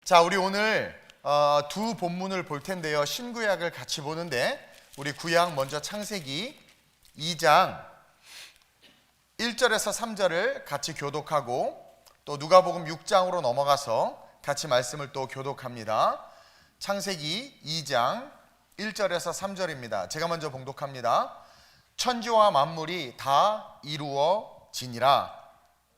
자, 우리 오늘 두 본문을 볼 텐데요. 신구약을 같이 보는데 우리 구약 먼저 창세기 2장 1절에서 3절을 같이 교독하고 또 누가복음 6장으로 넘어가서 같이 말씀을 또 교독합니다. 창세기 2장 1절에서 3절입니다. 제가 먼저 봉독합니다. 천지와 만물이 다 이루어지니라.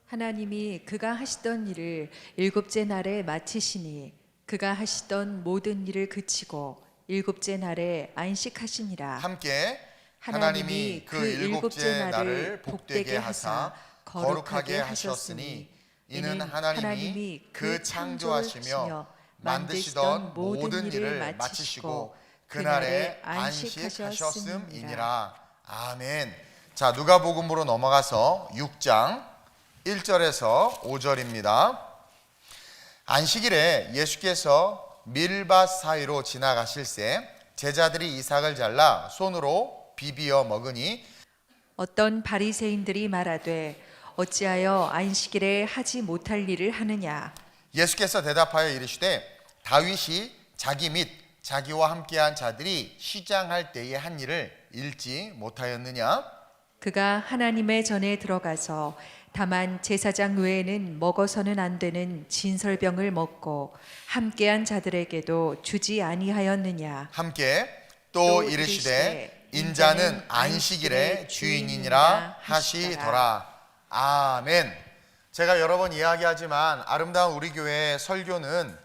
하나님이 그가 하시던 일을 일곱째 날에 마치시니 그가 하시던 모든 일을 그치고 일곱째 날에 안식하시니라. 함께 하나님이 그 일곱째 날을 복되게 하사 거룩하게 하셨으니 이는 하나님이 그 창조하시며 만드시던 모든 일을 마치시고 그날에 안식하셨음이니라. 아멘. 자, 누가복음으로 넘어가서 6장 1절에서 5절입니다. 안식일에 예수께서 밀밭 사이로 지나가실새 제자들이 이삭을 잘라 손으로 비비어 먹으니 어떤 바리새인들이 말하되 어찌하여 안식일에 하지 못할 일을 하느냐. 예수께서 대답하여 이르시되 다윗이 자기 및 자기와 함께한 자들이 시장할 때에 한 일을 읽지 못하였느냐. 그가 하나님의 전에 들어가서 다만 제사장 외에는 먹어서는 안 되는 진설병을 먹고 함께한 자들에게도 주지 아니하였느냐. 함께 또 이르시되 인자는 안식일의 주인이니라 하시더라. 아멘. 제가 여러 번 이야기하지만 아름다운 우리 교회 설교는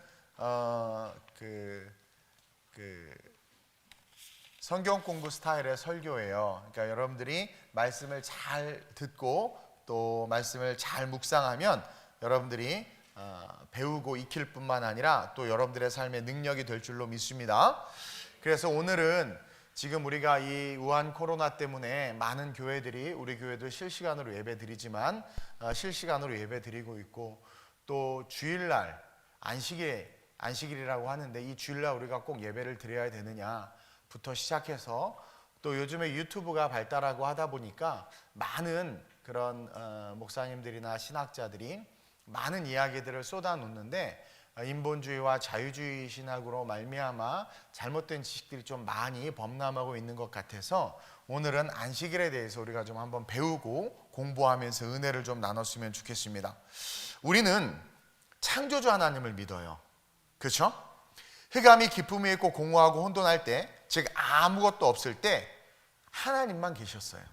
성경 공부 스타일의 설교예요. 그러니까 여러분들이 말씀을 잘 듣고 또 말씀을 잘 묵상하면 여러분들이 배우고 익힐 뿐만 아니라 또 여러분들의 삶의 능력이 될 줄로 믿습니다. 그래서 오늘은 지금 우리가 이 우한 코로나 때문에 많은 교회들이 우리 교회도 실시간으로 예배 드리지만 실시간으로 예배 드리고 있고 또 주일날 안식일이라고 하는데 이 주일날 우리가 꼭 예배를 드려야 되느냐부터 시작해서 또 요즘에 유튜브가 발달하고 하다 보니까 많은 그런 목사님들이나 신학자들이 많은 이야기들을 쏟아놓는데 인본주의와 자유주의 신학으로 말미암아 잘못된 지식들이 좀 많이 범람하고 있는 것 같아서 오늘은 안식일에 대해서 우리가 좀 한번 배우고 공부하면서 은혜를 좀 나눴으면 좋겠습니다. 우리는 창조주 하나님을 믿어요. 그렇죠? 흑암이 기쁨이 있고 공허하고 혼돈할 때, 즉 아무것도 없을 때 하나님만 계셨어요.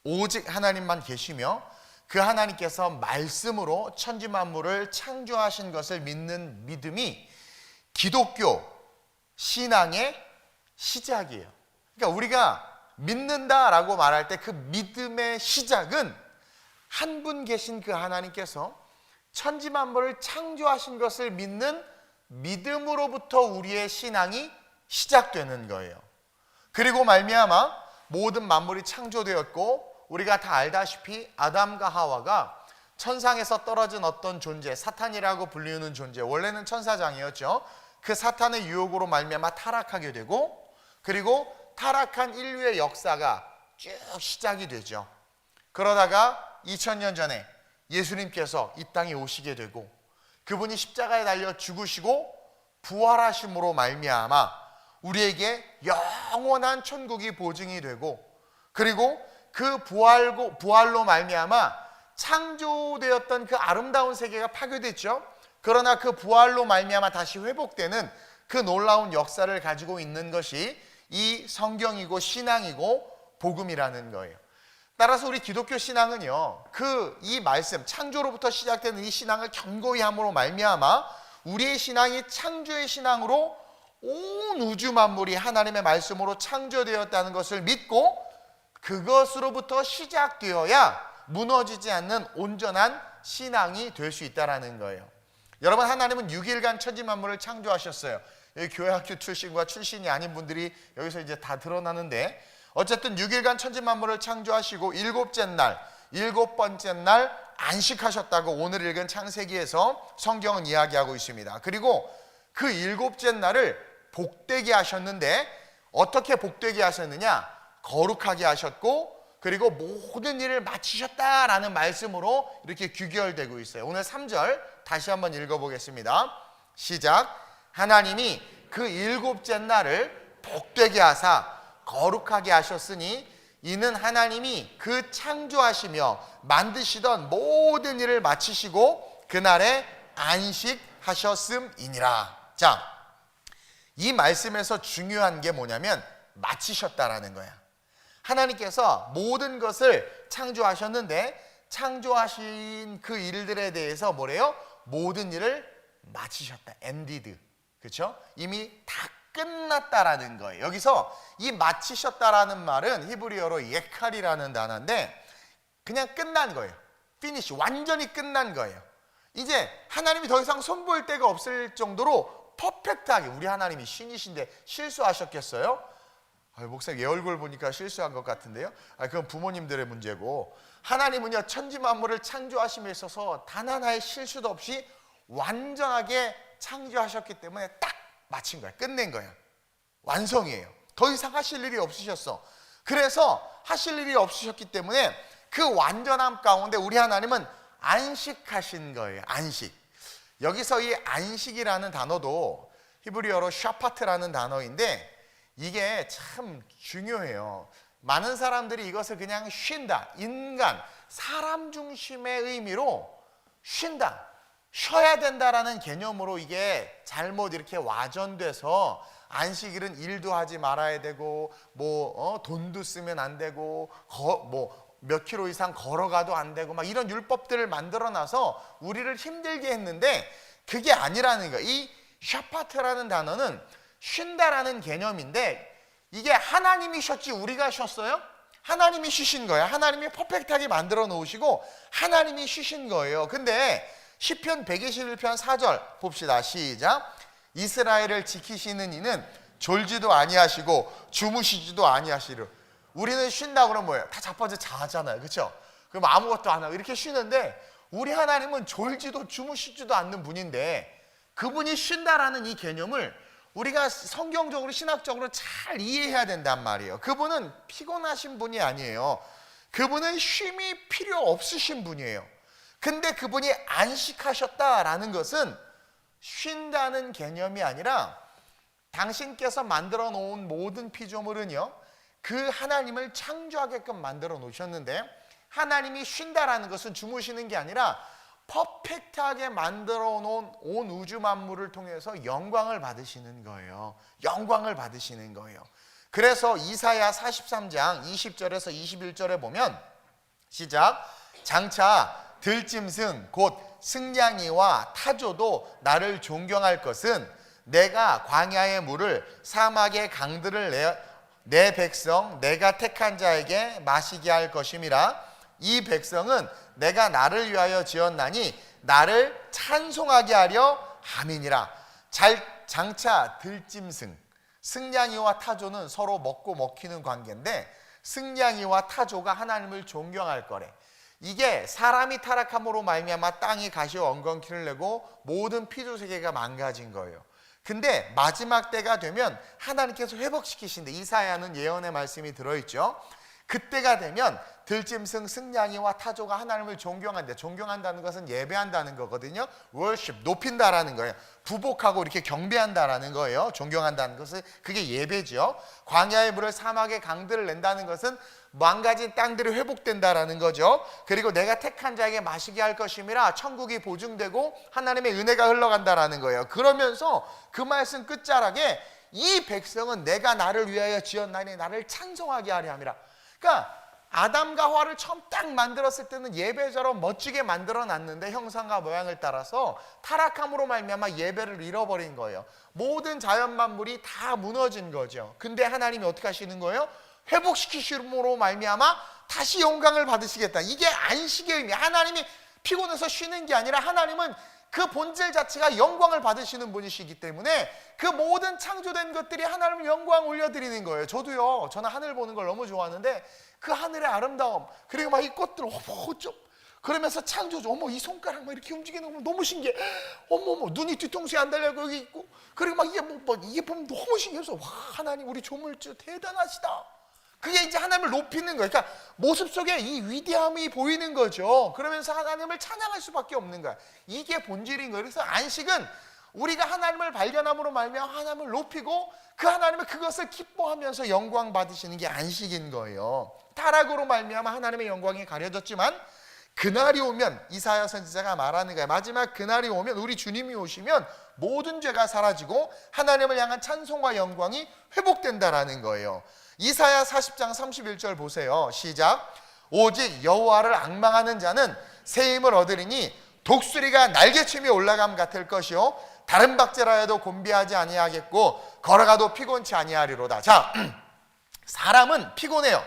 오직 하나님만 계시며 그 하나님께서 말씀으로 천지 만물을 창조하신 것을 믿는 믿음이 기독교 신앙의 시작이에요. 그러니까 우리가 믿는다라고 말할 때 그 믿음의 시작은 한 분 계신 그 하나님께서 천지 만물을 창조하신 것을 믿는 믿음으로부터 우리의 신앙이 시작되는 거예요. 그리고 말미암아 모든 만물이 창조되었고 우리가 다 알다시피 아담과 하와가 천상에서 떨어진 어떤 존재, 사탄이라고 불리우는 존재, 원래는 천사장이었죠. 그 사탄의 유혹으로 말미암아 타락하게 되고 그리고 타락한 인류의 역사가 쭉 시작이 되죠. 그러다가 2000년 전에 예수님께서 이 땅에 오시게 되고 그분이 십자가에 달려 죽으시고 부활하심으로 말미암아 우리에게 영원한 천국이 보증이 되고 그리고 그 부활로 말미암아 창조되었던 그 아름다운 세계가 파괴됐죠. 그러나 그 부활로 말미암아 다시 회복되는 그 놀라운 역사를 가지고 있는 것이 이 성경이고 신앙이고 복음이라는 거예요. 따라서 우리 기독교 신앙은요, 이 말씀 창조로부터 시작되는 이 신앙을 견고히 함으로 말미암아 우리의 신앙이 창조의 신앙으로 온 우주 만물이 하나님의 말씀으로 창조되었다는 것을 믿고 그것으로부터 시작되어야 무너지지 않는 온전한 신앙이 될 수 있다는 거예요. 여러분, 하나님은 6일간 천지 만물을 창조하셨어요. 여기 교회학교 출신과 출신이 아닌 분들이 여기서 이제 다 드러나는데 어쨌든 6일간 천지 만물을 창조하시고 일곱 번째 날 안식하셨다고 오늘 읽은 창세기에서 성경은 이야기하고 있습니다. 그리고 그 일곱째 날을 복되게 하셨는데 어떻게 복되게 하셨느냐? 거룩하게 하셨고 그리고 모든 일을 마치셨다라는 말씀으로 이렇게 규결되고 있어요. 오늘 3절 다시 한번 읽어보겠습니다. 시작. 하나님이 그 일곱째 날을 복되게 하사 거룩하게 하셨으니 이는 하나님이 그 창조하시며 만드시던 모든 일을 마치시고 그날에 안식하셨음이니라. 자, 이 말씀에서 중요한 게 뭐냐면 마치셨다라는 거야. 하나님께서 모든 것을 창조하셨는데 창조하신 그 일들에 대해서 뭐래요? 모든 일을 마치셨다. ended. 그렇죠? 이미 다 끝났다라는 거예요. 여기서 이 마치셨다라는 말은 히브리어로 예칼이라는 단어인데 그냥 끝난 거예요. finish. 완전히 끝난 거예요. 이제 하나님이 더 이상 손볼 데가 없을 정도로 퍼펙트하게, 우리 하나님이 신이신데 실수하셨겠어요? 목사님 얘 얼굴 보니까 실수한 것 같은데요. 그건 부모님들의 문제고, 하나님은요 천지 만물을 창조하심에 있어서 단 하나의 실수도 없이 완전하게 창조하셨기 때문에 딱 마친 거야. 끝낸 거야. 완성이에요. 더 이상 하실 일이 없으셨어. 그래서 하실 일이 없으셨기 때문에 그 완전함 가운데 우리 하나님은 안식하신 거예요. 안식. 여기서 이 안식이라는 단어도 히브리어로 샤파트라는 단어인데 이게 참 중요해요. 많은 사람들이 이것을 그냥 쉰다, 인간, 사람 중심의 의미로 쉰다, 쉬어야 된다라는 개념으로 이게 잘못 이렇게 와전돼서 안식일은 일도 하지 말아야 되고 돈도 쓰면 안 되고 몇 킬로 이상 걸어가도 안 되고 막 이런 율법들을 만들어놔서 우리를 힘들게 했는데 그게 아니라는 거예요. 이 샤파트라는 단어는 쉰다라는 개념인데 이게 하나님이 쉬었지 우리가 쉬었어요? 하나님이 쉬신 거야. 하나님이 퍼펙트하게 만들어 놓으시고 하나님이 쉬신 거예요. 근데 시편 121편 4절 봅시다. 시작. 이스라엘을 지키시는 이는 졸지도 아니하시고 주무시지도 아니하시리로. 우리는 쉰다 그러면 뭐예요? 다 자빠져 자잖아요. 그렇죠? 그럼 아무것도 안 하고 이렇게 쉬는데 우리 하나님은 졸지도 주무시지도 않는 분인데 그분이 쉰다라는 이 개념을 우리가 성경적으로 신학적으로 잘 이해해야 된단 말이에요. 그분은 피곤하신 분이 아니에요. 그분은 쉼이 필요 없으신 분이에요. 근데 그분이 안식하셨다라는 것은 쉰다는 개념이 아니라 당신께서 만들어 놓은 모든 피조물은요 그 하나님을 창조하게끔 만들어 놓으셨는데 하나님이 쉰다라는 것은 주무시는 게 아니라 퍼펙트하게 만들어 놓은 온 우주 만물을 통해서 영광을 받으시는 거예요. 영광을 받으시는 거예요. 그래서 이사야 43장 20절에서 21절에 보면 시작. 장차 들짐승 곧 승냥이와 타조도 나를 존경할 것은 내가 광야의 물을 사막의 강들을 내 백성 내가 택한 자에게 마시게 할 것임이라. 이 백성은 내가 나를 위하여 지었나니 나를 찬송하게 하려 함이니라. 장차 들짐승, 승냥이와 타조는 서로 먹고 먹히는 관계인데 승냥이와 타조가 하나님을 존경할 거래. 이게 사람이 타락함으로 말미암아 땅이 가시와 엉겅퀴를 내고 모든 피조세계가 망가진 거예요. 근데 마지막 때가 되면 하나님께서 회복시키신데 이사야는 예언의 말씀이 들어있죠. 그때가 되면 들짐승, 승냥이와 타조가 하나님을 존경한대. 존경한다는 것은 예배한다는 거거든요. worship, 높인다라는 거예요. 부복하고 이렇게 경배한다라는 거예요. 존경한다는 것은 그게 예배죠. 광야의 물을 사막의 강들을 낸다는 것은 망가진 땅들이 회복된다라는 거죠. 그리고 내가 택한 자에게 마시게 할 것임이라 천국이 보증되고 하나님의 은혜가 흘러간다라는 거예요. 그러면서 그 말씀 끝자락에 이 백성은 내가 나를 위하여 지었나니 나를 찬송하게 하려 함이라. 그러니까 아담과 하와를 처음 딱 만들었을 때는 예배처럼 멋지게 만들어 놨는데 형상과 모양을 따라서 타락함으로 말미암아 예배를 잃어버린 거예요. 모든 자연 만물이 다 무너진 거죠. 근데 하나님이 어떻게 하시는 거예요? 회복시키심으로 말미암아 다시 영광을 받으시겠다. 이게 안식의 의미. 하나님이 피곤해서 쉬는 게 아니라 하나님은 그 본질 자체가 영광을 받으시는 분이시기 때문에 그 모든 창조된 것들이 하나님을 영광 올려드리는 거예요. 저도요. 저는 하늘 보는 걸 너무 좋아하는데 그 하늘의 아름다움 그리고 막 이 꽃들 어쩜 그러면서 창조주 어머 이 손가락 막 이렇게 움직이는 거 너무 신기해. 어머 눈이 뒤통수에 안 달려고 여기 있고 그리고 막 이게 이게 보면 너무 신기해서 와 하나님 우리 조물주 대단하시다. 그게 이제 하나님을 높이는 거예요. 그러니까 모습 속에 이 위대함이 보이는 거죠. 그러면서 하나님을 찬양할 수밖에 없는 거야. 이게 본질인 거예요. 그래서 안식은 우리가 하나님을 발견함으로 말미암아 하나님을 높이고 그 하나님은 그것을 기뻐하면서 영광 받으시는 게 안식인 거예요. 타락으로 말미암아 하나님의 영광이 가려졌지만 그날이 오면, 이사야 선지자가 말하는 거예요. 마지막 그날이 오면, 우리 주님이 오시면 모든 죄가 사라지고 하나님을 향한 찬송과 영광이 회복된다라는 거예요. 이사야 40장 31절 보세요. 시작. 오직 여호와를 앙망하는 자는 새 힘을 얻으리니 독수리가 날개춤이 올라감 같을 것이요 다른 박제라여도 곤비하지 아니하겠고 걸어가도 피곤치 아니하리로다. 자, 사람은 피곤해요.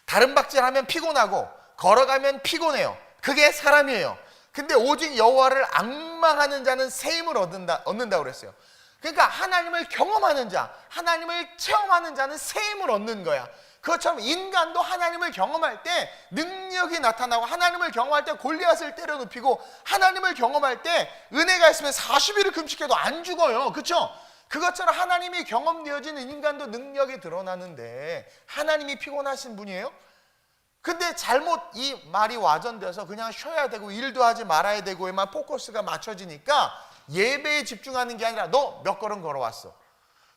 다른 박제하면 피곤하고 걸어가면 피곤해요. 그게 사람이에요. 근데 오직 여호와를 앙망하는 자는 새 힘을 얻는다고 그랬어요. 그러니까 하나님을 경험하는 자, 하나님을 체험하는 자는 새 힘을 얻는 거야. 그것처럼 인간도 하나님을 경험할 때 능력이 나타나고, 하나님을 경험할 때 골리앗을 때려 눕히고, 하나님을 경험할 때 은혜가 있으면 40일을 금식해도 안 죽어요. 그렇죠? 그것처럼 하나님이 경험되어지는 인간도 능력이 드러나는데 하나님이 피곤하신 분이에요? 근데 잘못 이 말이 와전돼서 그냥 쉬어야 되고 일도 하지 말아야 되고에만 포커스가 맞춰지니까 예배에 집중하는 게 아니라 너 몇 걸음 걸어왔어,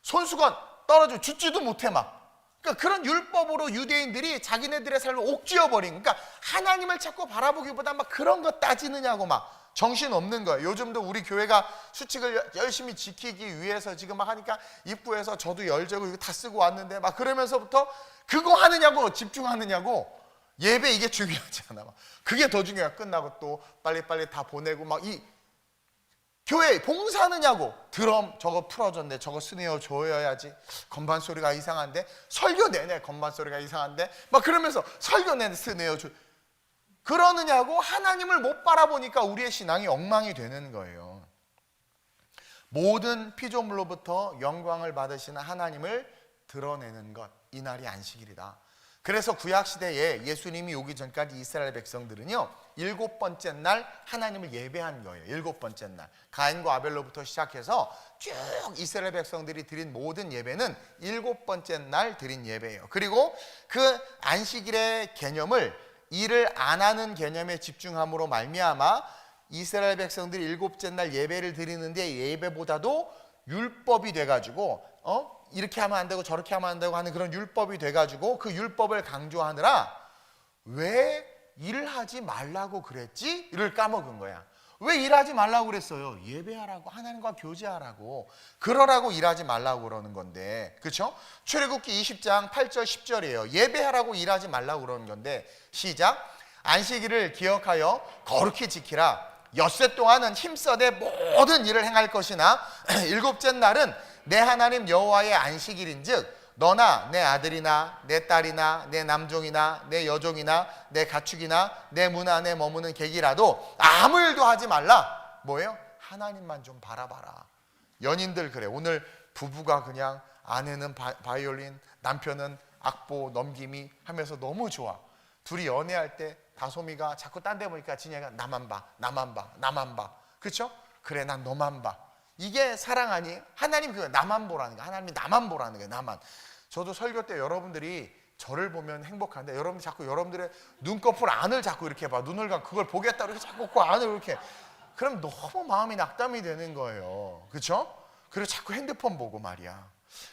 손수건 떨어져 죽지도 못해 막. 그러니까 그런 율법으로 유대인들이 자기네들의 삶을 옥죄어버린, 그러니까 하나님을 자꾸 바라보기보다 막 그런 거 따지느냐고 막 정신 없는 거예요. 요즘도 우리 교회가 수칙을 열심히 지키기 위해서 지금 막 하니까 입구에서 저도 열재고 이거 다 쓰고 왔는데 막 그러면서부터 그거 하느냐고 집중하느냐고. 예배 이게 중요하지 않아. 그게 더 중요해. 끝나고 또 빨리빨리 다 보내고 막 이 교회 봉사하느냐고. 드럼 저거 풀어줬네, 저거 스네어 줘야지, 건반 소리가 이상한데, 설교 내내 건반 소리가 이상한데 막 그러면서 설교 내내 스네어 줘. 그러느냐고. 하나님을 못 바라보니까 우리의 신앙이 엉망이 되는 거예요. 모든 피조물로부터 영광을 받으시는 하나님을 드러내는 것, 이날이 안식일이다. 그래서 구약시대에 예수님이 오기 전까지 이스라엘 백성들은요 7번째 날 하나님을 예배한 거예요. 7번째 날 가인과 아벨로부터 시작해서 쭉 이스라엘 백성들이 드린 모든 예배는 7번째 날 드린 예배예요. 그리고 그 안식일의 개념을 일을 안 하는 개념에 집중함으로 말미암아 이스라엘 백성들이 7째 날 예배를 드리는데 예배보다도 율법이 돼가지고 이렇게 하면 안 되고 저렇게 하면 안 되고 하는 그런 율법이 돼가지고 그 율법을 강조하느라 왜 일하지 말라고 그랬지? 이를 까먹은 거야. 왜 일하지 말라고 그랬어요? 예배하라고, 하나님과 교제하라고, 그러라고 일하지 말라고 그러는 건데, 그렇죠? 출애굽기 20장 8절 10절이에요. 예배하라고 일하지 말라고 그러는 건데, 시작. 안식일을 기억하여 거룩히 지키라. 엿새 동안은 힘써대 모든 일을 행할 것이나 7째 날은 내 하나님 여호와의 안식일인즉 너나 내 아들이나 내 딸이나 내 남종이나 내 여종이나 내 가축이나 내 문 안에 머무는 객이라도 아무 일도 하지 말라. 뭐예요? 하나님만 좀 바라봐라. 연인들 그래. 오늘 부부가 그냥 아내는 바이올린, 남편은 악보 넘김이 하면서 너무 좋아. 둘이 연애할 때 다솜이가 자꾸 딴 데 보니까 진이가 나만 봐, 나만 봐, 나만 봐. 그렇죠? 그래, 난 너만 봐. 이게 사랑 아니에요? 하나님 그거 나만 보라는 거예요. 하나님이 나만 보라는 거예요. 나만. 저도 설교 때 여러분들이 저를 보면 행복한데 여러분들 자꾸 여러분들의 눈꺼풀 안을 자꾸 이렇게 봐. 눈을 가 그걸 보겠다 이렇게 자꾸 그 안을 이렇게. 그럼 너무 마음이 낙담이 되는 거예요. 그렇죠? 그리고 자꾸 핸드폰 보고 말이야.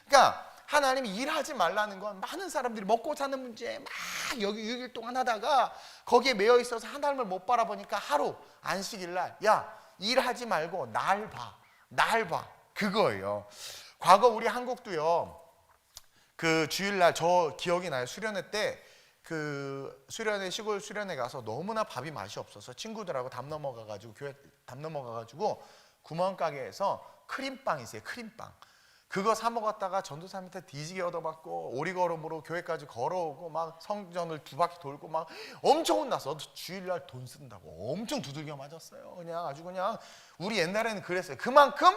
그러니까 하나님이 일하지 말라는 건 많은 사람들이 먹고 사는 문제 막 여기 6일 동안 하다가 거기에 매여 있어서 하나님을 못 바라보니까 하루 안식일 날 야 일하지 말고 날 봐. 날 봐. 그거예요. 과거 우리 한국도요. 그 주일날 저 기억이 나요. 수련회 때 그 수련회 시골 수련회 가서 너무나 밥이 맛이 없어서 친구들하고 담 넘어가가지고 교회 담 넘어가가지고 구멍가게에서 크림빵 있어요. 크림빵. 그거 사 먹었다가 전도사님한테 뒤지게 얻어맞고 오리걸음으로 교회까지 걸어오고 막 성전을 2바퀴 돌고 막 엄청 혼났어. 주일날 돈 쓴다고 엄청 두들겨 맞았어요. 그냥 아주 그냥 우리 옛날에는 그랬어요. 그만큼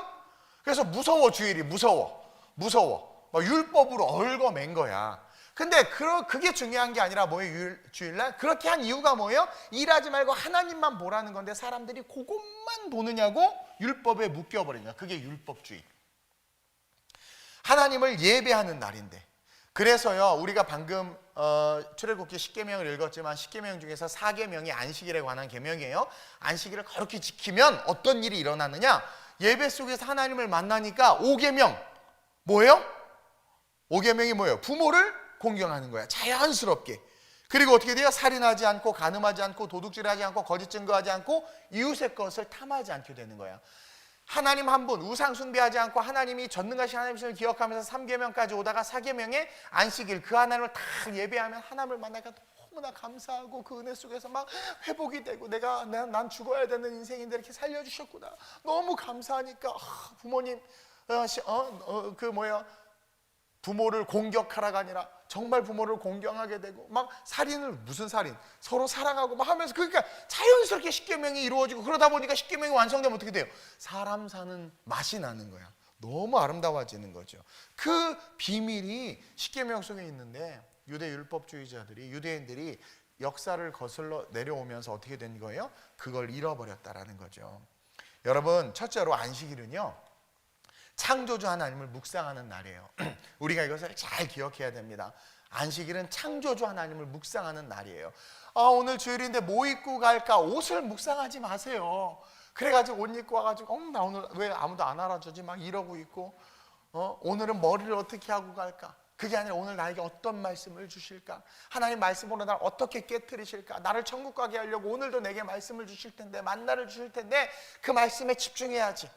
그래서 무서워. 주일이 무서워. 막 율법으로 얽어맨 거야. 근데 그게 중요한 게 아니라 뭐예요? 주일날 그렇게 한 이유가 뭐예요? 일하지 말고 하나님만 보라는 건데 사람들이 그것만 보느냐고 율법에 묶여버리냐. 그게 율법주의. 하나님을 예배하는 날인데, 그래서요 우리가 방금 출애굽기 10계명을 읽었지만 10계명 중에서 4계명이 안식일에 관한 계명이에요. 안식일을 거룩히 지키면 어떤 일이 일어나느냐? 예배 속에서 하나님을 만나니까 5계명 뭐예요? 5계명이 뭐예요? 부모를 공경하는 거야. 자연스럽게. 그리고 어떻게 돼요? 살인하지 않고, 간음하지 않고, 도둑질하지 않고, 거짓 증거하지 않고, 이웃의 것을 탐하지 않게 되는 거야. 하나님 한 분, 우상 숭배하지 않고 하나님이 전능하신 하나님을 기억하면서 3계명까지 오다가 4계명의 안식일, 그 하나님을 딱 예배하면 하나님을 만나니까 너무나 감사하고 그 은혜 속에서 막 회복이 되고 난 죽어야 되는 인생인데 이렇게 살려주셨구나. 너무 감사하니까 부모님 부모를 공격하라가 아니라 정말 부모를 공경하게 되고 막 살인을 무슨 살인 서로 사랑하고 막 하면서 그러니까 자연스럽게 10계명이 이루어지고 그러다 보니까 10계명이 완성되면 어떻게 돼요? 사람 사는 맛이 나는 거야. 너무 아름다워지는 거죠. 그 비밀이 10계명 속에 있는데 유대 율법주의자들이 유대인들이 역사를 거슬러 내려오면서 어떻게 된 거예요? 그걸 잃어버렸다라는 거죠. 여러분, 첫째로 안식일은요, 창조주 하나님을 묵상하는 날이에요. 우리가 이것을 잘 기억해야 됩니다. 안식일은 창조주 하나님을 묵상하는 날이에요. 오늘 주일인데 뭐 입고 갈까? 옷을 묵상하지 마세요. 그래가지고 옷 입고 와가지고 나 오늘 왜 아무도 안 알아주지? 막 이러고 있고 오늘은 머리를 어떻게 하고 갈까? 그게 아니라 오늘 나에게 어떤 말씀을 주실까? 하나님 말씀으로 나를 어떻게 깨트리실까? 나를 천국 가게 하려고 오늘도 내게 말씀을 주실 텐데 만나를 주실 텐데 그 말씀에 집중해야지.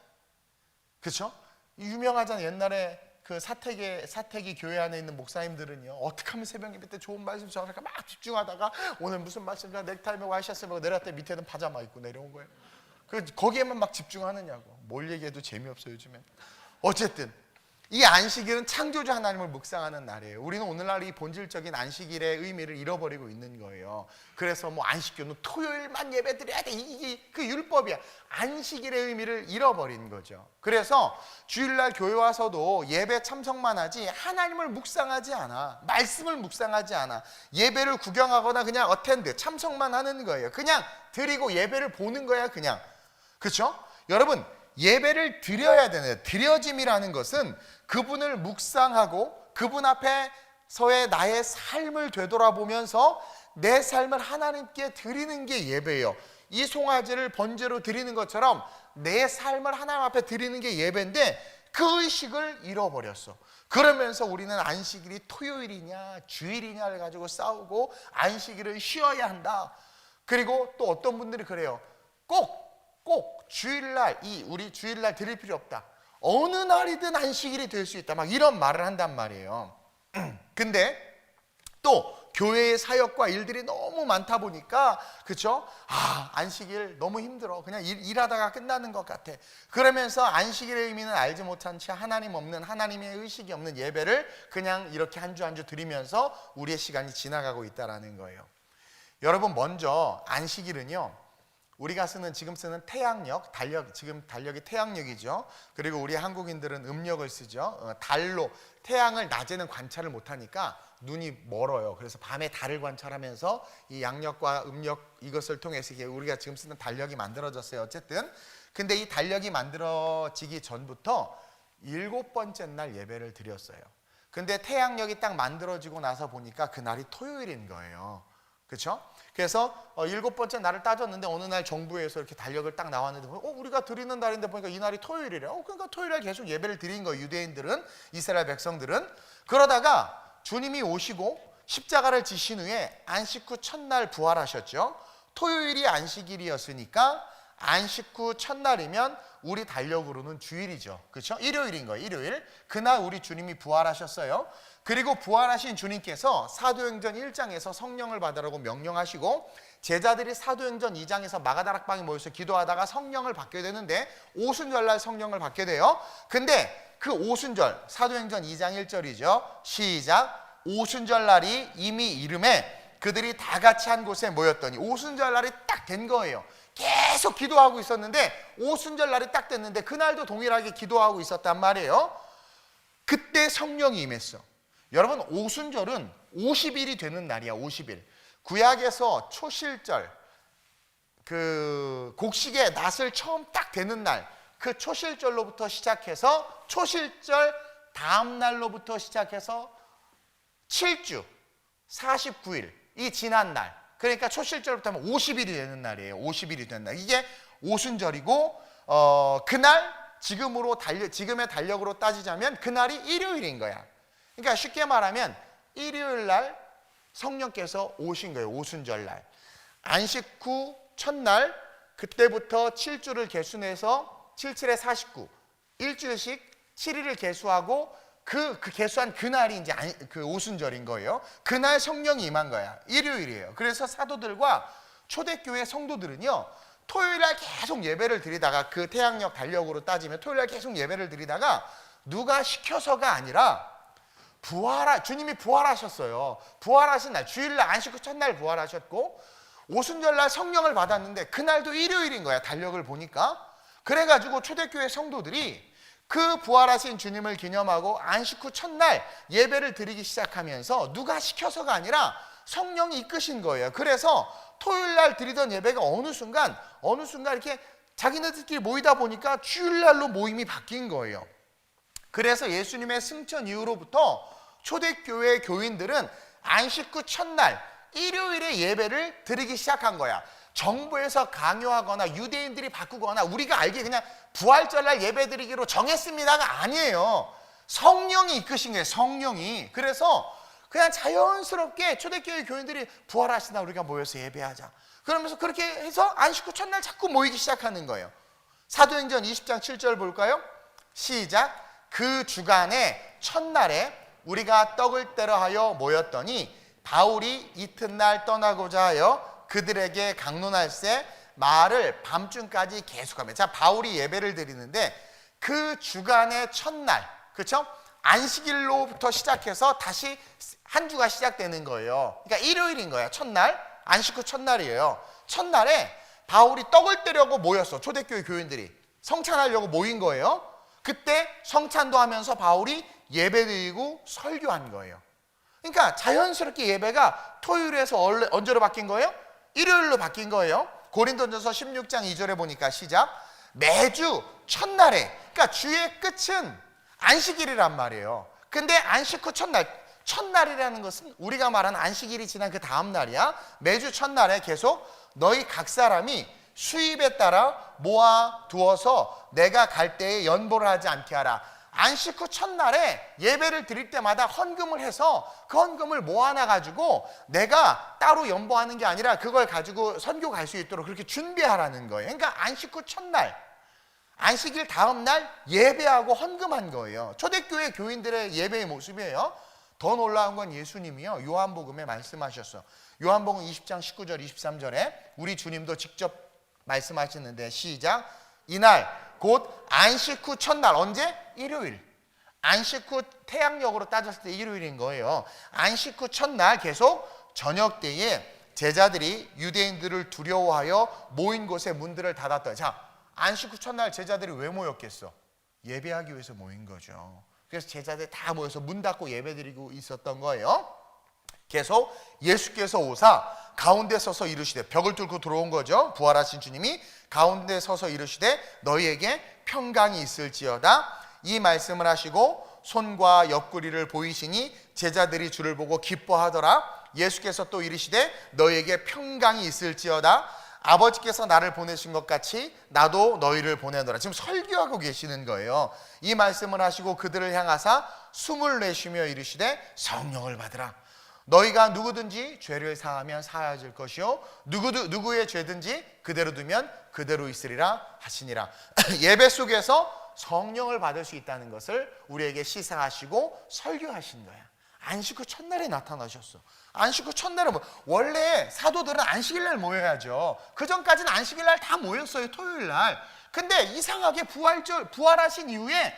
그렇죠? 유명하잖아요. 옛날에 그 사택이 교회 안에 있는 목사님들은요, 어떻게 하면 새벽 예배 때 좋은 말씀 전할까 막 집중하다가 오늘 무슨 말씀인가 넥타이 메고 와이셔츠 메고 내려왔더니 밑에는 파자마 입고 내려온 거예요. 거기에만 막 집중하느냐고. 뭘 얘기해도 재미없어요 요즘엔. 어쨌든 이 안식일은 창조주 하나님을 묵상하는 날이에요. 우리는 오늘날 이 본질적인 안식일의 의미를 잃어버리고 있는 거예요. 그래서 뭐 안식교는 토요일만 예배 드려야 돼. 이게 그 율법이야. 안식일의 의미를 잃어버린 거죠. 그래서 주일날 교회 와서도 예배 참석만 하지 하나님을 묵상하지 않아. 말씀을 묵상하지 않아. 예배를 구경하거나 그냥 어텐드 참석만 하는 거예요. 그냥 드리고 예배를 보는 거야 그냥. 그렇죠? 여러분, 예배를 드려야 되는 드려짐이라는 것은 그분을 묵상하고 그분 앞에서의 나의 삶을 되돌아보면서 내 삶을 하나님께 드리는 게 예배예요. 이 송아지를 번제로 드리는 것처럼 내 삶을 하나님 앞에 드리는 게 예배인데 그 의식을 잃어버렸어. 그러면서 우리는 안식일이 토요일이냐 주일이냐를 가지고 싸우고 안식일을 쉬어야 한다. 그리고 또 어떤 분들이 그래요. 꼭 주일날 우리 주일날 드릴 필요 없다. 어느 날이든 안식일이 될 수 있다. 막 이런 말을 한단 말이에요. 근데 또 교회의 사역과 일들이 너무 많다 보니까 그렇죠? 안식일 너무 힘들어. 그냥 일하다가 끝나는 것 같아. 그러면서 안식일의 의미는 알지 못한 채 하나님 없는 하나님의 의식이 없는 예배를 그냥 이렇게 한 주 한 주 드리면서 우리의 시간이 지나가고 있다라는 거예요. 여러분, 먼저 안식일은요, 우리가 지금 쓰는 태양력, 지금 달력이 태양력이죠. 그리고 우리 한국인들은 음력을 쓰죠. 달로, 태양을 낮에는 관찰을 못하니까 눈이 멀어요. 그래서 밤에 달을 관찰하면서 이 양력과 음력 이것을 통해서 우리가 지금 쓰는 달력이 만들어졌어요. 어쨌든 근데 이 달력이 만들어지기 전부터 7번째 날 예배를 드렸어요. 근데 태양력이 딱 만들어지고 나서 보니까 그날이 토요일인 거예요. 그렇죠? 그래서 7번째 날을 따졌는데 어느 날 정부에서 이렇게 달력을 딱 나왔는데 우리가 드리는 날인데 보니까 이 날이 토요일이래. 그러니까 토요일에 계속 예배를 드린 거예요. 유대인들은, 이스라엘 백성들은. 그러다가 주님이 오시고 십자가를 지신 후에 안식 후 첫날 부활하셨죠. 토요일이 안식일이었으니까 안식 후 첫날이면 우리 달력으로는 주일이죠. 그렇죠? 일요일인 거예요. 일요일. 그날 우리 주님이 부활하셨어요. 그리고 부활하신 주님께서 사도행전 1장에서 성령을 받으라고 명령하시고 제자들이 사도행전 2장에서 마가다락방에 모여서 기도하다가 성령을 받게 되는데 오순절날 성령을 받게 돼요. 근데 그 오순절, 사도행전 2장 1절이죠. 시작. 오순절날이 이미 이름에 그들이 다 같이 한 곳에 모였더니 오순절날이 딱 된 거예요. 계속 기도하고 있었는데 오순절날이 딱 됐는데 그날도 동일하게 기도하고 있었단 말이에요. 그때 성령이 임했어. 여러분, 오순절은 50일이 되는 날이야. 50일. 구약에서 초실절, 그 곡식의 낫을 처음 딱 되는 날, 그 초실절로부터 시작해서 초실절 다음 날로부터 시작해서 7주 49일 이 지난 날, 그러니까 초실절부터 하면 50일이 되는 날이에요. 50일이 되는 날. 이게 오순절이고 그날 지금의 달력으로 따지자면 그날이 일요일인 거야. 그러니까 쉽게 말하면 일요일 날 성령께서 오신 거예요. 오순절 날. 안식 후 첫날, 그때부터 7주를 계수해서 77에 49, 일주일씩 7일을 계수하고 그 계수한 그날이 이제 그 오순절인 거예요. 그날 성령이 임한 거야. 일요일이에요. 그래서 사도들과 초대교회 성도들은요, 토요일 날 계속 예배를 드리다가, 그 태양력 달력으로 따지면 토요일 날 계속 예배를 드리다가 누가 시켜서가 아니라 주님이 부활하셨어요. 부활하신 날, 주일날 안식 후 첫날 부활하셨고 오순절날 성령을 받았는데 그날도 일요일인 거야. 달력을 보니까. 그래가지고 초대교회 성도들이 그 부활하신 주님을 기념하고 안식 후 첫날 예배를 드리기 시작하면서 누가 시켜서가 아니라 성령이 이끄신 거예요. 그래서 토요일날 드리던 예배가 어느 순간 이렇게 자기네들끼리 모이다 보니까 주일날로 모임이 바뀐 거예요. 그래서 예수님의 승천 이후로부터 초대교회 교인들은 안식 후 첫날 일요일에 예배를 드리기 시작한 거야. 정부에서 강요하거나 유대인들이 바꾸거나 우리가 알기에 그냥 부활절날 예배 드리기로 정했습니다가 아니에요. 성령이 이끄신 거예요. 성령이. 그래서 그냥 자연스럽게 초대교회 교인들이 부활하시나 우리가 모여서 예배하자. 그러면서 그렇게 해서 안식 후 첫날 자꾸 모이기 시작하는 거예요. 사도행전 20장 7절 볼까요? 시작. 그 주간의 첫날에 우리가 떡을 떼러 하여 모였더니 바울이 이튿날 떠나고자 하여 그들에게 강론할세 말을 밤중까지 계속하며. 자, 바울이 예배를 드리는데 그 주간의 첫날, 그렇죠? 안식일로부터 시작해서 다시 한 주가 시작되는 거예요. 그러니까 일요일인 거예요. 첫날, 안식 후 첫날이에요. 첫날에 바울이 떡을 떼려고 모였어. 초대교회 교인들이 성찬하려고 모인 거예요. 그때 성찬도 하면서 바울이 예배드리고 설교한 거예요. 그러니까 자연스럽게 예배가 토요일에서 언제로 바뀐 거예요? 일요일로 바뀐 거예요. 고린도전서 16장 2절에 보니까 시작. 매주 첫날에, 그러니까 주의 끝은 안식일이란 말이에요. 근데 안식 후 첫날이라는 것은 우리가 말하는 안식일이 지난 그 다음 날이야. 매주 첫날에 계속 너희 각 사람이 수입에 따라 모아 두어서 내가 갈 때에 연보를 하지 않게 하라. 안식 후 첫날에 예배를 드릴 때마다 헌금을 해서 그 헌금을 모아놔 가지고 내가 따로 연보하는 게 아니라 그걸 가지고 선교 갈 수 있도록 그렇게 준비하라는 거예요. 그러니까 안식 후 첫날, 안식일 다음 날 예배하고 헌금한 거예요. 초대교회 교인들의 예배의 모습이에요. 더 놀라운 건 예수님이요, 요한복음에 말씀하셨어. 요한복음 20장 19절 23절에 우리 주님도 직접 말씀하시는데 시작. 이날 곧 안식 후 첫날, 언제? 일요일. 안식 후 태양력으로 따졌을 때 일요일인 거예요. 안식 후 첫날 계속 저녁 때에 제자들이 유대인들을 두려워하여 모인 곳에 문들을 닫았다. 자, 안식 후 첫날 제자들이 왜 모였겠어? 예배하기 위해서 모인 거죠. 그래서 제자들이 다 모여서 문 닫고 예배드리고 있었던 거예요. 계속 예수께서 오사 가운데 서서 이르시되, 벽을 뚫고 들어온 거죠. 부활하신 주님이 가운데 서서 이르시되 너희에게 평강이 있을지어다. 이 말씀을 하시고 손과 옆구리를 보이시니 제자들이 주를 보고 기뻐하더라. 예수께서 또 이르시되 너희에게 평강이 있을지어다. 아버지께서 나를 보내신 것 같이 나도 너희를 보내노라. 지금 설교하고 계시는 거예요. 이 말씀을 하시고 그들을 향하사 숨을 내쉬며 이르시되 성령을 받으라. 너희가 누구든지 죄를 사하면 사하여질 것이요 누구의 죄든지 그대로 두면 그대로 있으리라 하시니라. 예배 속에서 성령을 받을 수 있다는 것을 우리에게 시사하시고 설교하신 거야. 안식 후 첫날에 나타나셨어. 안식 후 첫날은 원래 사도들은 안식일날 모여야죠. 그 전까지는 안식일날 다 모였어요. 토요일날. 근데 이상하게 부활하신 이후에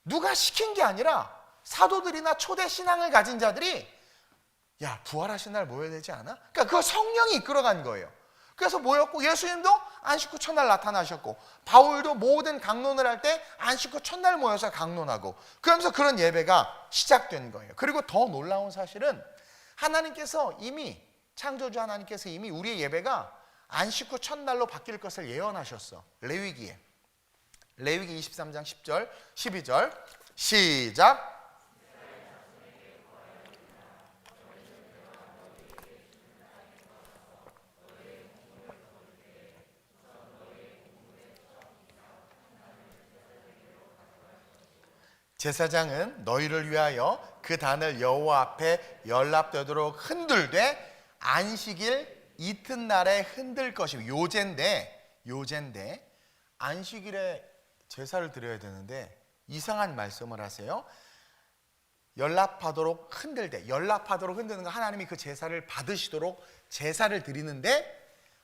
누가 시킨 게 아니라 사도들이나 초대 신앙을 가진 자들이 야, 부활하신 날 모여야 되지 않아? 그러니까 그거 성령이 이끌어간 거예요. 그래서 모였고 예수님도 안식 후 첫날 나타나셨고 바울도 모든 강론을 할 때 안식 후 첫날 모여서 강론하고 그러면서 그런 예배가 시작된 거예요. 그리고 더 놀라운 사실은 하나님께서 이미 창조주 하나님께서 이미 우리의 예배가 안식 후 첫날로 바뀔 것을 예언하셨어. 레위기 23장 10절 12절 시작. 제사장은 너희를 위하여 그 단을 여호와 앞에 연락되도록 흔들되 안식일 이튿날에 흔들 것이고, 요제인데 안식일에 제사를 드려야 되는데 이상한 말씀을 하세요. 연락하도록 흔들되, 연락하도록 흔드는 거, 하나님이 그 제사를 받으시도록 제사를 드리는데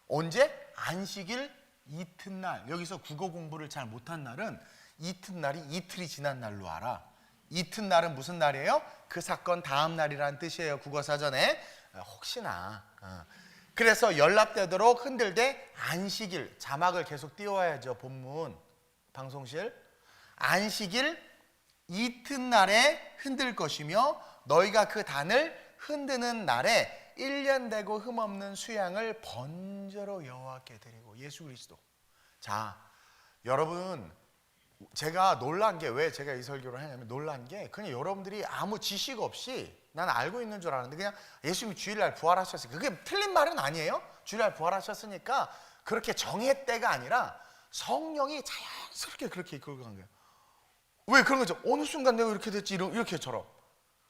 언제? 안식일 이튿날. 여기서 국어 공부를 잘 못한 날은 이튿날이 이틀이 지난 날로 알아. 이튿날은 무슨 날이에요? 그 사건 다음 날이라는 뜻이에요, 국어사전에. 혹시나. 그래서 연락되도록 흔들되 안식일, 자막을 계속 띄워야죠, 본문 방송실. 안식일 이튿날에 흔들 것이며 너희가 그 단을 흔드는 날에 1년 되고 흠없는 수양을 번제로 여호와께 드리고. 예수 그리스도. 자, 여러분, 제가 놀란 게, 왜 제가 이 설교를 하냐면, 놀란 게 그냥 여러분들이 아무 지식 없이, 난 알고 있는 줄 알았는데 그냥 예수님이 주일날 부활하셨으니까, 그게 틀린 말은 아니에요. 주일날 부활하셨으니까 그렇게 정했때가 아니라 성령이 자연스럽게 그렇게 이끌고 간 거예요. 왜 그런 거죠? 어느 순간 내가 이렇게 됐지, 이렇게처럼.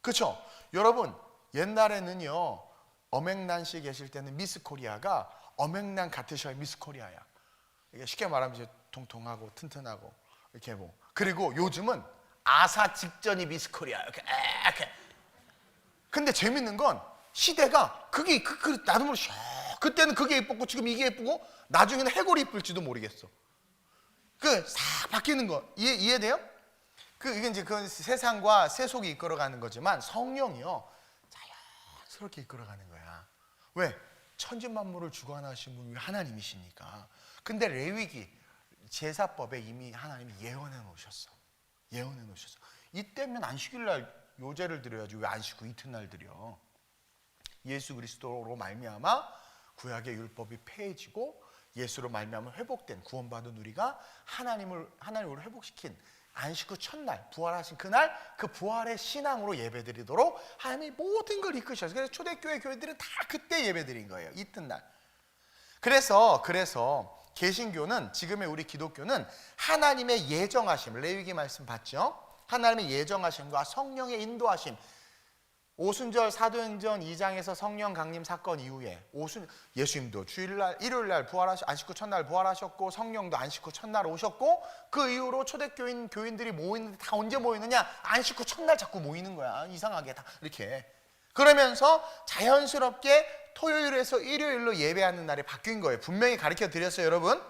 그렇죠? 여러분, 옛날에는요, 엄앵란씨 계실 때는 미스 코리아가 엄앵란 같으셔야 미스 코리아야. 이게 쉽게 말하면 이제 통통하고 튼튼하고 이렇게 뭐. 그리고 요즘은 아사 직전이 미스 코리아 이렇게. 근데 재밌는 건 시대가 그게 나도 모르게 그때는 그게 예뻤고 지금 이게 예쁘고 나중에는 해골이 예쁠지도 모르겠어. 그 싹 바뀌는 거 이해돼요? 이게 이제 그 세상과 세속이 이끌어가는 거지만 성령이요 자연스럽게 이끌어가는 거야. 왜? 천지만물을 주관하신 분이 하나님이시니까. 근데 레위기 제사법에 이미 하나님이 예언해 놓으셨어. 이때면 안식일날 요제를 드려야지 왜 안식구 이튿날 드려? 예수 그리스도로 말미암아 구약의 율법이 폐해지고 예수로 말미암아 회복된, 구원받은 우리가 하나님으로 회복시킨 안식구 첫날 부활하신 그날, 그 부활의 신앙으로 예배드리도록 하나님이 모든 걸 이끄셨어요. 그래서 초대교회 교회들은 다 그때 예배드린 거예요, 이튿날. 그래서 개신교는, 지금의 우리 기독교는 하나님의 예정하심, 레위기 말씀 봤죠? 하나님의 예정하심과 성령의 인도하심. 오순절 사도행전 2장에서 성령 강림 사건 이후에 예수님도 주일날, 일요일날 안식구 첫날 부활하셨고, 성령도 안식구 첫날 오셨고, 그 이후로 초대교인들이 모이는데 다 언제 모이느냐? 안식구 첫날 자꾸 모이는 거야. 이상하게 다 이렇게. 그러면서 자연스럽게 토요일에서 일요일로 예배하는 날이 바뀐 거예요. 분명히 가르쳐 드렸어요, 여러분.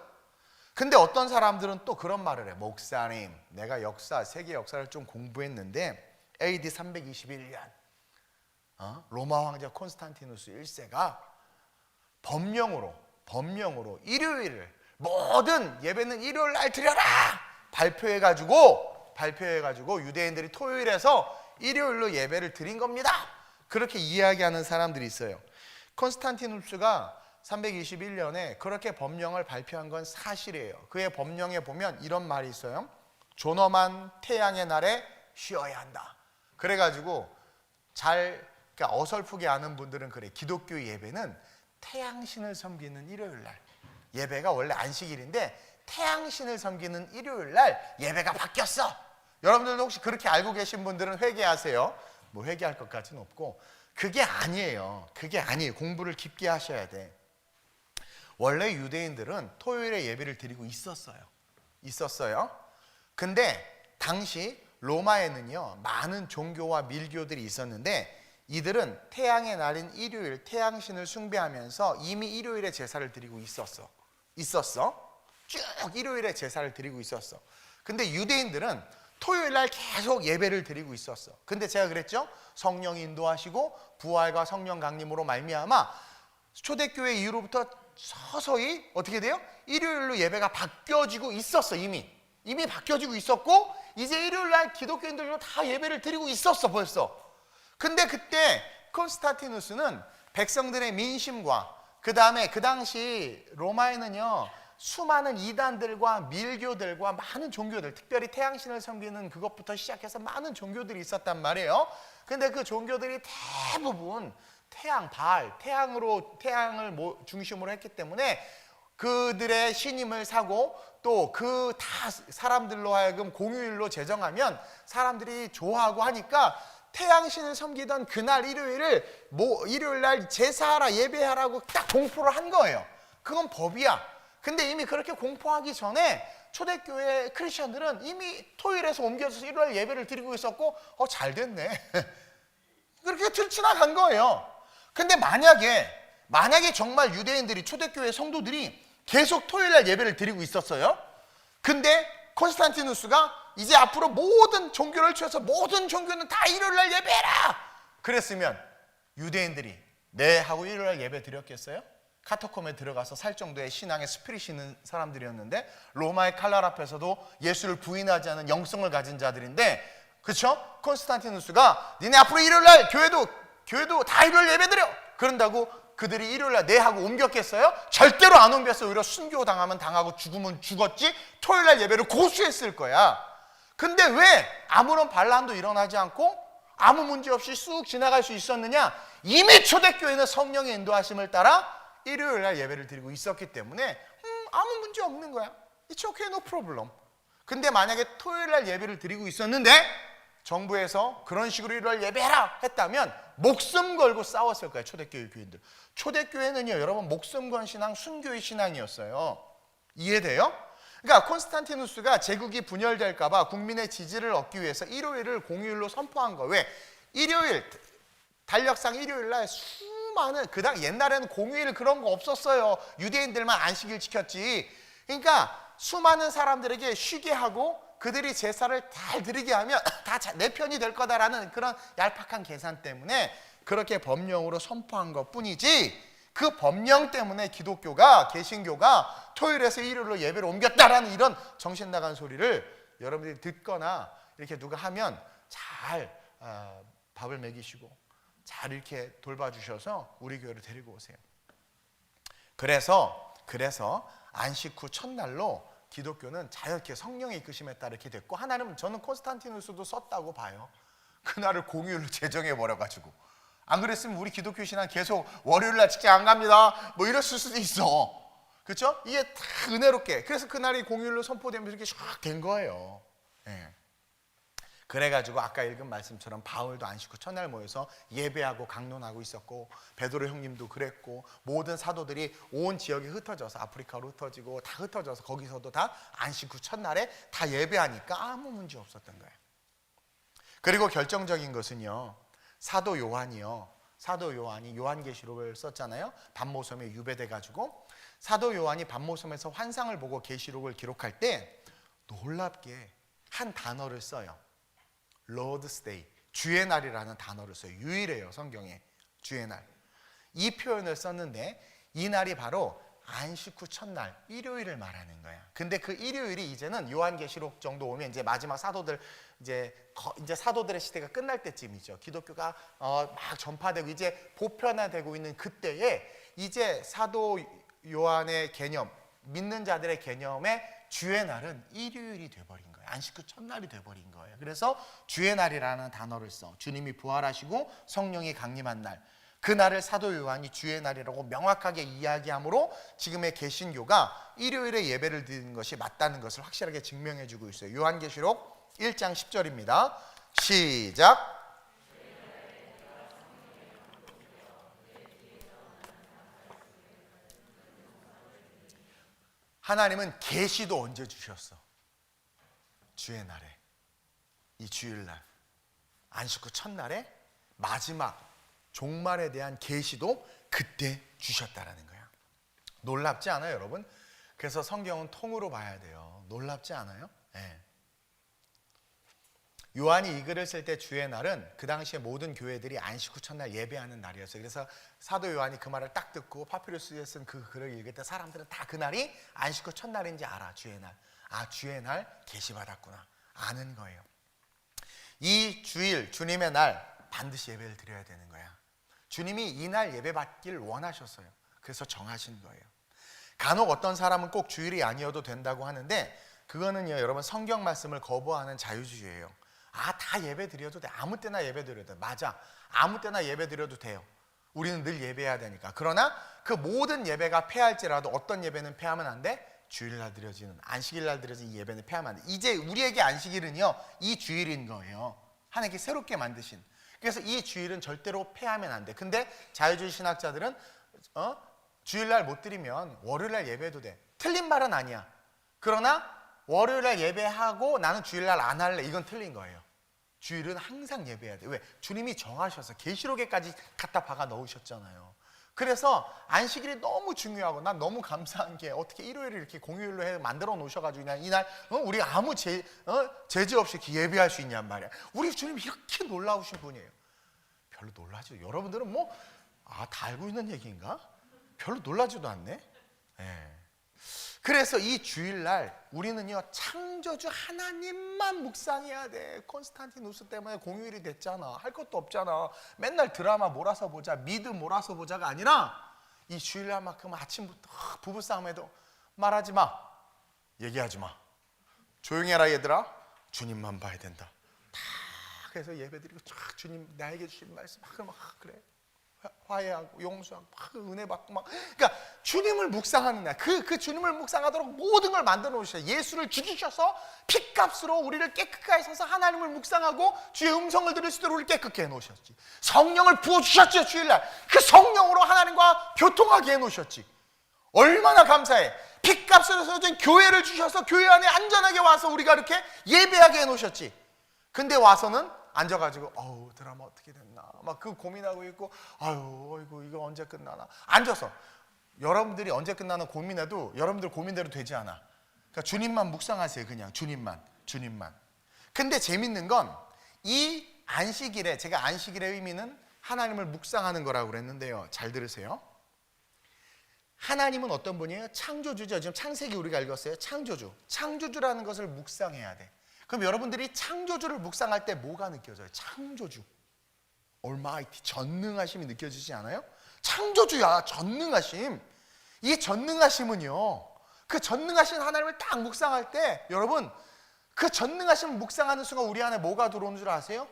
근데 어떤 사람들은 또 그런 말을 해. 목사님, 내가 세계 역사를 좀 공부했는데 AD 321년 로마 황제 콘스탄티누스 1세가 법령으로 일요일을, 모든 예배는 일요일 날 드려라 발표해가지고 유대인들이 토요일에서 일요일로 예배를 드린 겁니다. 그렇게 이야기하는 사람들이 있어요. 콘스탄티누스가 321년에 그렇게 법령을 발표한 건 사실이에요. 그의 법령에 보면 이런 말이 있어요. 존엄한 태양의 날에 쉬어야 한다. 그래가지고 그러니까 어설프게 아는 분들은 그래. 기독교 예배는 태양신을 섬기는 일요일 날. 예배가 원래 안식일인데 태양신을 섬기는 일요일 날 예배가 바뀌었어. 여러분들도 혹시 그렇게 알고 계신 분들은 회개하세요. 뭐 회개할 것까지는 없고. 그게 아니에요. 공부를 깊게 하셔야 돼. 원래 유대인들은 토요일에 예배를 드리고 있었어요. 근데 당시 로마에는요, 많은 종교와 밀교들이 있었는데 이들은 태양의 날인 일요일, 태양신을 숭배하면서 이미 일요일에 제사를 드리고 있었어. 쭉 일요일에 제사를 드리고 있었어. 근데 유대인들은 토요일 날 계속 예배를 드리고 있었어. 근데 제가 그랬죠? 성령이 인도하시고 부활과 성령 강림으로 말미암아 초대교회 이후로부터 서서히 어떻게 돼요? 일요일로 예배가 바뀌어지고 있었어. 이미 바뀌어지고 있었고, 이제 일요일 날 기독교인들로 다 예배를 드리고 있었어 벌써. 근데 그때 콘스탄티누스는 백성들의 민심과 그 다음에 그 당시 로마에는요, 수많은 이단들과 밀교들과 많은 종교들, 특별히 태양신을 섬기는 그것부터 시작해서 많은 종교들이 있었단 말이에요. 근데 그 종교들이 대부분 태양을 중심으로 했기 때문에 그들의 신임을 사고 또 그 다 사람들로 하여금 공휴일로 제정하면 사람들이 좋아하고 하니까 태양신을 섬기던 그날 일요일 날 제사하라 예배하라고 딱 공포를 한 거예요. 그건 법이야. 근데 이미 그렇게 공포하기 전에 초대교회 크리스천들은 이미 토요일에서 옮겨져서 일요일 예배를 드리고 있었고 잘 됐네. 그렇게 지나간 거예요. 근데 만약에 정말 유대인들이 초대교회 성도들이 계속 토요일날 예배를 드리고 있었어요. 근데 콘스탄티누스가 이제 앞으로 모든 종교를 취해서 모든 종교는 다 일요일날 예배해라 그랬으면 유대인들이 네 하고 일요일날 예배 드렸겠어요? 카타콤에 들어가서 살 정도의 신앙의 스피릿이 있는 사람들이었는데 로마의 칼날 앞에서도 예수를 부인하지 않은 영성을 가진 자들인데, 그렇죠? 콘스탄티누스가 니네 앞으로 일요일날 교회도 다 일요일 예배 드려 그런다고 그들이 일요일날 네 하고 옮겼겠어요? 절대로 안 옮겼어요. 오히려 순교 당하면 당하고 죽으면 죽었지 토요일날 예배를 고수했을 거야. 근데 왜 아무런 반란도 일어나지 않고 아무 문제 없이 쑥 지나갈 수 있었느냐? 이미 초대교회는 성령의 인도하심을 따라 일요일날 예배를 드리고 있었기 때문에 아무 문제 없는 거야. It's okay, no problem. 근데 만약에 토요일날 예배를 드리고 있었는데 정부에서 그런 식으로 일요일 예배해라 했다면 목숨 걸고 싸웠을 거예요. 초대교회 교인들. 초대교회는요 여러분 목숨 건 신앙 순교의 신앙이었어요. 이해돼요? 그러니까 콘스탄티누스가 제국이 분열될까 봐 국민의 지지를 얻기 위해서 일요일을 공휴일로 선포한 거. 왜? 일요일 달력상 일요일 날 수많은 그당 옛날에는 공휴일 그런 거 없었어요. 유대인들만 안식일 지켰지. 그러니까 수많은 사람들에게 쉬게 하고 그들이 제사를 잘 드리게 하면 다 내 편이 될 거다라는 그런 얄팍한 계산 때문에 그렇게 법령으로 선포한 것뿐이지, 그 법령 때문에 기독교가 개신교가 토요일에서 일요일로 예배를 옮겼다라는 이런 정신 나간 소리를 여러분들이 듣거나 이렇게 누가 하면 잘 밥을 먹이시고 잘 이렇게 돌봐주셔서 우리 교회로 데리고 오세요. 그래서 안식 후 첫날로 기독교는 자연스럽게 성령의 이끄심에 따라 이렇게 됐고, 하나님은 저는 콘스탄티누스도 썼다고 봐요. 그날을 공휴일로 제정해 버려가지고. 안 그랬으면 우리 기독교 신앙 계속 월요일날 직장 안 갑니다 뭐 이랬을 수도 있어. 그렇죠? 이게 다 은혜롭게, 그래서 그날이 공휴일로 선포되면서 이렇게 샥 된 거예요. 네. 그래가지고 아까 읽은 말씀처럼 바울도 안식 후 첫날 모여서 예배하고 강론하고 있었고, 베드로 형님도 그랬고, 모든 사도들이 온 지역에 흩어져서 아프리카로 흩어지고 다 흩어져서 거기서도 다 안식 후 첫날에 다 예배하니까 아무 문제 없었던 거예요. 그리고 결정적인 것은요, 사도 요한이 요한계시록을 썼잖아요. 반모섬에 유배돼 가지고 사도 요한이 반모섬에서 환상을 보고 계시록을 기록할 때 놀랍게 한 단어를 써요. Lord's Day, 주의 날이라는 단어를 써요. 유일해요, 성경에. 주의 날. 이 표현을 썼는데 이 날이 바로 안식 후 첫날 일요일을 말하는 거야. 근데 그 일요일이 이제는 요한계시록 정도 오면 이제 마지막 사도들 이제 사도들의 시대가 끝날 때쯤이죠. 기독교가 막 전파되고 이제 보편화되고 있는 그때에 이제 사도 요한의 개념, 믿는 자들의 개념에 주의 날은 일요일이 돼버린 거예요. 안식 후 첫날이 돼버린 거예요. 그래서 주의 날이라는 단어를 써. 주님이 부활하시고 성령이 강림한 날, 그 날을 사도 요한이 주의 날이라고 명확하게 이야기하므로 지금의 개신교가 일요일에 예배를 드리는 것이 맞다는 것을 확실하게 증명해 주고 있어요. 요한계시록 1장 10절입니다. 시작. 하나님은 계시도 언제 주셨어? 주의 날에, 이 주일날 안식 후 첫날에 마지막 종말에 대한 계시도 그때 주셨다라는 거야. 놀랍지 않아요, 여러분? 그래서 성경은 통으로 봐야 돼요. 놀랍지 않아요? 네. 요한이 이 글을 쓸 때 주의 날은 그 당시에 모든 교회들이 안식 후 첫날 예배하는 날이었어요. 그래서 사도 요한이 그 말을 딱 듣고 파피루스에 쓴 그 글을 읽을 때 사람들은 다 그날이 안식 후 첫날인지 알아. 주의 날. 아, 주의 날 계시받았구나 아는 거예요. 이 주일, 주님의 날 반드시 예배를 드려야 되는 거야. 주님이 이날 예배받길 원하셨어요. 그래서 정하신 거예요. 간혹 어떤 사람은 꼭 주일이 아니어도 된다고 하는데 그거는요, 여러분 성경 말씀을 거부하는 자유주의예요. 다 예배 드려도 돼. 아무 때나 예배 드려도 돼. 맞아. 아무 때나 예배 드려도 돼요. 우리는 늘 예배해야 되니까. 그러나 그 모든 예배가 패할지라도 어떤 예배는 패하면 안 돼? 주일날 드려지는, 안식일날 드려지는 예배는 패하면 안 돼. 이제 우리에게 안식일은요, 이 주일인 거예요. 하나님께 새롭게 만드신. 그래서 이 주일은 절대로 패하면 안 돼. 근데 자유주의 신학자들은 주일날 못 드리면 월요일날 예배해도 돼. 틀린 말은 아니야. 그러나 월요일날 예배하고 나는 주일날 안 할래, 이건 틀린 거예요. 주일은 항상 예배해야 돼. 왜? 주님이 정하셔서 계시록에까지 갖다 박아 넣으셨잖아요. 그래서 안식일이 너무 중요하고, 난 너무 감사한 게 어떻게 일요일을 이렇게 공휴일로 해 만들어 놓으셔가지고 그냥 이날 우리가 아무 제재 없이 이렇게 예배할 수 있냔 말이야. 우리 주님이 이렇게 놀라우신 분이에요. 별로 놀라죠. 여러분들은 다 알고 있는 얘기인가? 별로 놀라지도 않네. 예. 그래서 이 주일날 우리는요, 창조주 하나님만 묵상해야 돼. 콘스탄티누스 때문에 공휴일이 됐잖아. 할 것도 없잖아. 맨날 드라마 몰아서 보자, 미드 몰아서 보자가 아니라 이 주일날만큼 아침부터 부부싸움에도 말하지 마, 얘기하지 마, 조용히 해라 얘들아, 주님만 봐야 된다. 다 그래서 예배드리고 쫙 주님 나에게 주신 말씀 그래, 화해하고 용서하고 막 은혜 받고 막, 그러니까 주님을 묵상하는 날, 그 주님을 묵상하도록 모든 걸 만들어 놓으셔요. 예수를 죽이셔서 피값으로 우리를 깨끗하게 하셔서 하나님을 묵상하고 주의 음성을 들을 수 있도록 우리를 깨끗게 해 놓으셨지. 성령을 부어 주셨죠. 주일날 그 성령으로 하나님과 교통하게 해 놓으셨지. 얼마나 감사해. 피값으로 써준 교회를 주셔서 교회 안에 안전하게 와서 우리가 이렇게 예배하게 해 놓으셨지. 근데 와서는 앉아가지고 드라마 어떻게 됐나 막 그 고민하고 있고, 이거 언제 끝나나. 앉아서 여러분들이 언제 끝나나 고민해도 여러분들 고민대로 되지 않아. 그러니까 주님만 묵상하세요. 그냥 주님만. 근데 재밌는 건 이 안식일에, 제가 안식일의 의미는 하나님을 묵상하는 거라고 그랬는데요, 잘 들으세요. 하나님은 어떤 분이에요? 창조주죠. 지금 창세기 우리가 읽었어요. 창조주라는 것을 묵상해야 돼. 그럼 여러분들이 창조주를 묵상할 때 뭐가 느껴져요? 창조주, Almighty, 전능하심이 느껴지지 않아요? 창조주야, 전능하심. 이 전능하심은요, 그 전능하신 하나님을 딱 묵상할 때, 여러분, 그 전능하심을 묵상하는 순간 우리 안에 뭐가 들어오는 줄 아세요?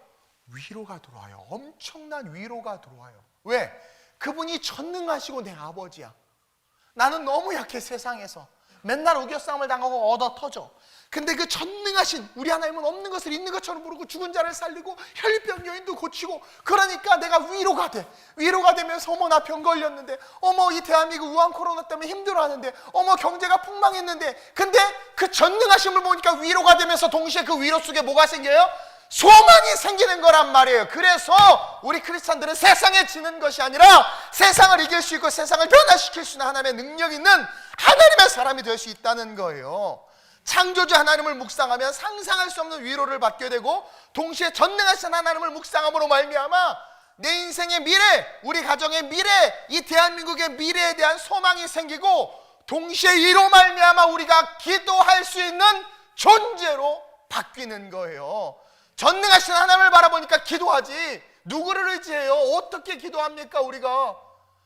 위로가 들어와요. 엄청난 위로가 들어와요. 왜? 그분이 전능하시고 내 아버지야. 나는 너무 약해. 세상에서 맨날 우겨싸움을 당하고 얻어 터져. 근데 그 전능하신 우리 하나님은 없는 것을 있는 것처럼 부르고 죽은 자를 살리고 혈병 여인도 고치고, 그러니까 내가 위로가 돼. 위로가 되면서 나 병 걸렸는데, 이 대한민국 우한 코로나 때문에 힘들어하는데, 경제가 폭망했는데, 근데 그 전능하심을 보니까 위로가 되면서 동시에 그 위로 속에 뭐가 생겨요? 소망이 생기는 거란 말이에요. 그래서 우리 크리스찬들은 세상에 지는 것이 아니라 세상을 이길 수 있고 세상을 변화시킬 수 있는 하나님의 능력 있는 하나님의 사람이 될 수 있다는 거예요. 창조주 하나님을 묵상하면 상상할 수 없는 위로를 받게 되고, 동시에 전능하신 하나님을 묵상함으로 말미암아 내 인생의 미래, 우리 가정의 미래, 이 대한민국의 미래에 대한 소망이 생기고, 동시에 이로 말미암아 우리가 기도할 수 있는 존재로 바뀌는 거예요. 전능하신 하나님을 바라보니까 기도하지. 누구를 의지해요? 어떻게 기도합니까? 우리가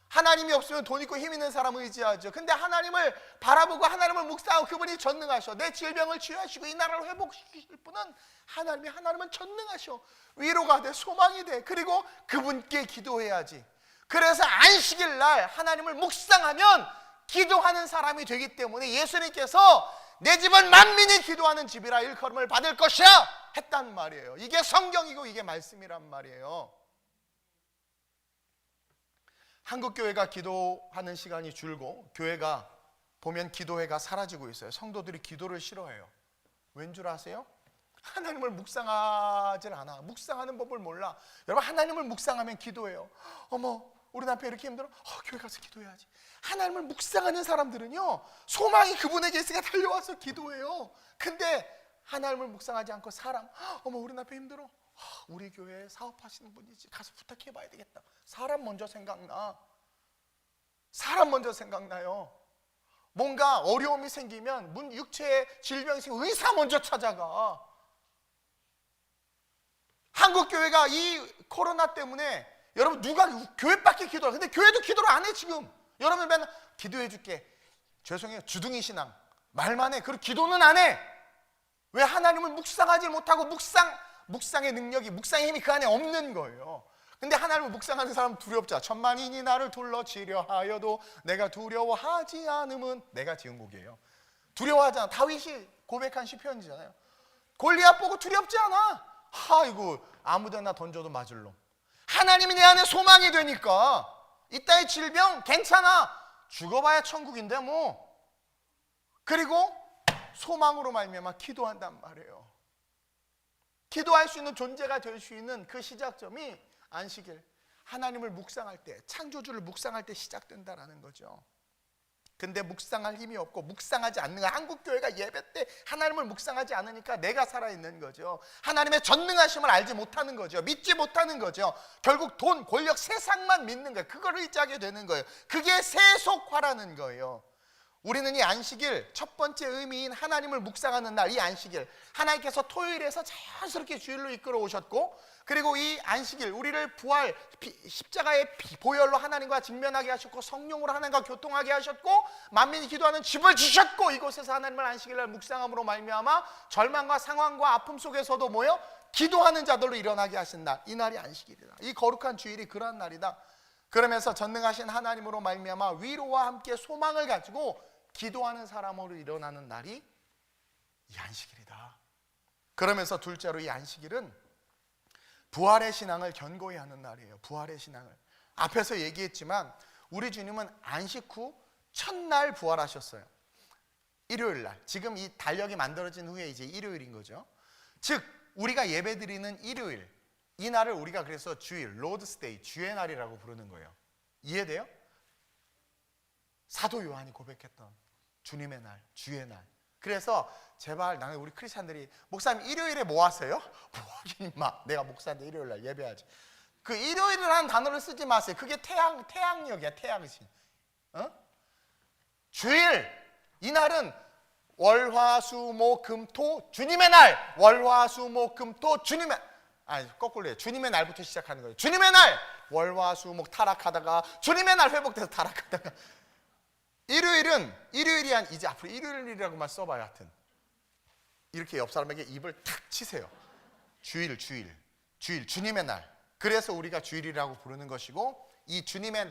하나님이 없으면 돈 있고 힘 있는 사람을 의지하죠. 근데 하나님을 바라보고 하나님을 묵상하고 그분이 전능하셔. 내 질병을 치유하시고 이 나라를 회복시키실 분은 하나님은 전능하셔. 위로가 돼, 소망이 돼. 그리고 그분께 기도해야지. 그래서 안식일 날 하나님을 묵상하면 기도하는 사람이 되기 때문에 예수님께서 내 집은 만민이 기도하는 집이라 일컬음을 받을 것이야 했단 말이에요. 이게 성경이고 이게 말씀이란 말이에요. 한국교회가 기도하는 시간이 줄고, 교회가 보면 기도회가 사라지고 있어요. 성도들이 기도를 싫어해요. 왠 줄 아세요? 하나님을 묵상하질 않아. 묵상하는 법을 몰라. 여러분, 하나님을 묵상하면 기도해요. 우리 남편 이렇게 힘들어? 교회 가서 기도해야지. 하나님을 묵상하는 사람들은요, 소망이 그분에게 있으니까 달려와서 기도해요. 근데 하나님을 묵상하지 않고 우리 남편 힘들어? 우리 교회에 사업하시는 분이지, 가서 부탁해 봐야 되겠다. 사람 먼저 생각나요. 뭔가 어려움이 생기면, 육체에 질병이 생기면 의사 먼저 찾아가. 한국교회가 이 코로나 때문에, 여러분, 누가 교회밖에 기도를, 근데 교회도 기도를 안 해. 지금 여러분 맨날 기도해 줄게, 죄송해요, 주둥이 신앙, 말만 해. 그리고 기도는 안 해. 왜? 하나님을 묵상하지 못하고 묵상의 능력이, 묵상의 힘이 그 안에 없는 거예요. 근데 하나님을 묵상하는 사람은 두렵자. 천만인이 나를 둘러치려 하여도 내가 두려워하지 않음은, 내가 지은 곡이에요. 두려워하지 않아. 다윗이 고백한 시편이잖아요. 골리앗 보고 두렵지 않아. 아이고, 아무데나 던져도 맞을 놈. 하나님이 내 안에 소망이 되니까 이따의 질병 괜찮아. 죽어봐야 천국인데 뭐. 그리고 소망으로 말미암아 기도한단 말이에요. 기도할 수 있는 존재가 될 수 있는 그 시작점이 안식일, 하나님을 묵상할 때, 창조주를 묵상할 때 시작된다라는 거죠. 근데 묵상할 힘이 없고 묵상하지 않는 거야. 한국교회가 예배 때 하나님을 묵상하지 않으니까 내가 살아있는 거죠. 하나님의 전능하심을 알지 못하는 거죠. 믿지 못하는 거죠. 결국 돈, 권력, 세상만 믿는 거예요. 그걸 의지하게 되는 거예요. 그게 세속화라는 거예요. 우리는 이 안식일, 첫 번째 의미인 하나님을 묵상하는 날, 이 안식일, 하나님께서 토요일에서 자연스럽게 주일로 이끌어 오셨고, 그리고 이 안식일 우리를 부활, 십자가의 보혈로 하나님과 직면하게 하셨고, 성령으로 하나님과 교통하게 하셨고, 만민이 기도하는 집을 주셨고, 이곳에서 하나님을 안식일날 묵상함으로 말미암아 절망과 상황과 아픔 속에서도 모여 기도하는 자들로 일어나게 하신 날, 이 날이 안식일이다. 이 거룩한 주일이 그러한 날이다. 그러면서 전능하신 하나님으로 말미암아 위로와 함께 소망을 가지고 기도하는 사람으로 일어나는 날이 이 안식일이다. 그러면서 둘째로 이 안식일은 부활의 신앙을 견고히 하는 날이에요. 부활의 신앙을. 앞에서 얘기했지만 우리 주님은 안식 후 첫날 부활하셨어요. 일요일 날. 지금 이 달력이 만들어진 후에 이제 일요일인 거죠. 즉 우리가 예배드리는 일요일, 이 날을 우리가 그래서 주일, 로드스데이, 주의 날이라고 부르는 거예요. 이해돼요? 사도 요한이 고백했던 주님의 날, 주의 날. 그래서 제발 나는 우리 크리스찬들이 목사님 일요일에 뭐 하세요? 뭐 하긴 마. 내가 목사인데 일요일 날 예배하지. 그 일요일이라는 단어를 쓰지 마세요. 그게 태양력이야, 태양신. 주일, 이 날은 월화수목금토 주님의 날. 월화수목금토 주님의, 아니 거꾸로 해요. 주님의 날부터 시작하는 거예요. 주님의 날. 월화수목 타락하다가 주님의 날 회복돼서 타락하다가. 일요일이 이제 앞으로 일요일이라고만 써봐요. 하여튼 이렇게 옆 사람에게 입을 탁 치세요. 주일, 주님의 날. 그래서 우리가 주일이라고 부르는 것이고, 이 주님의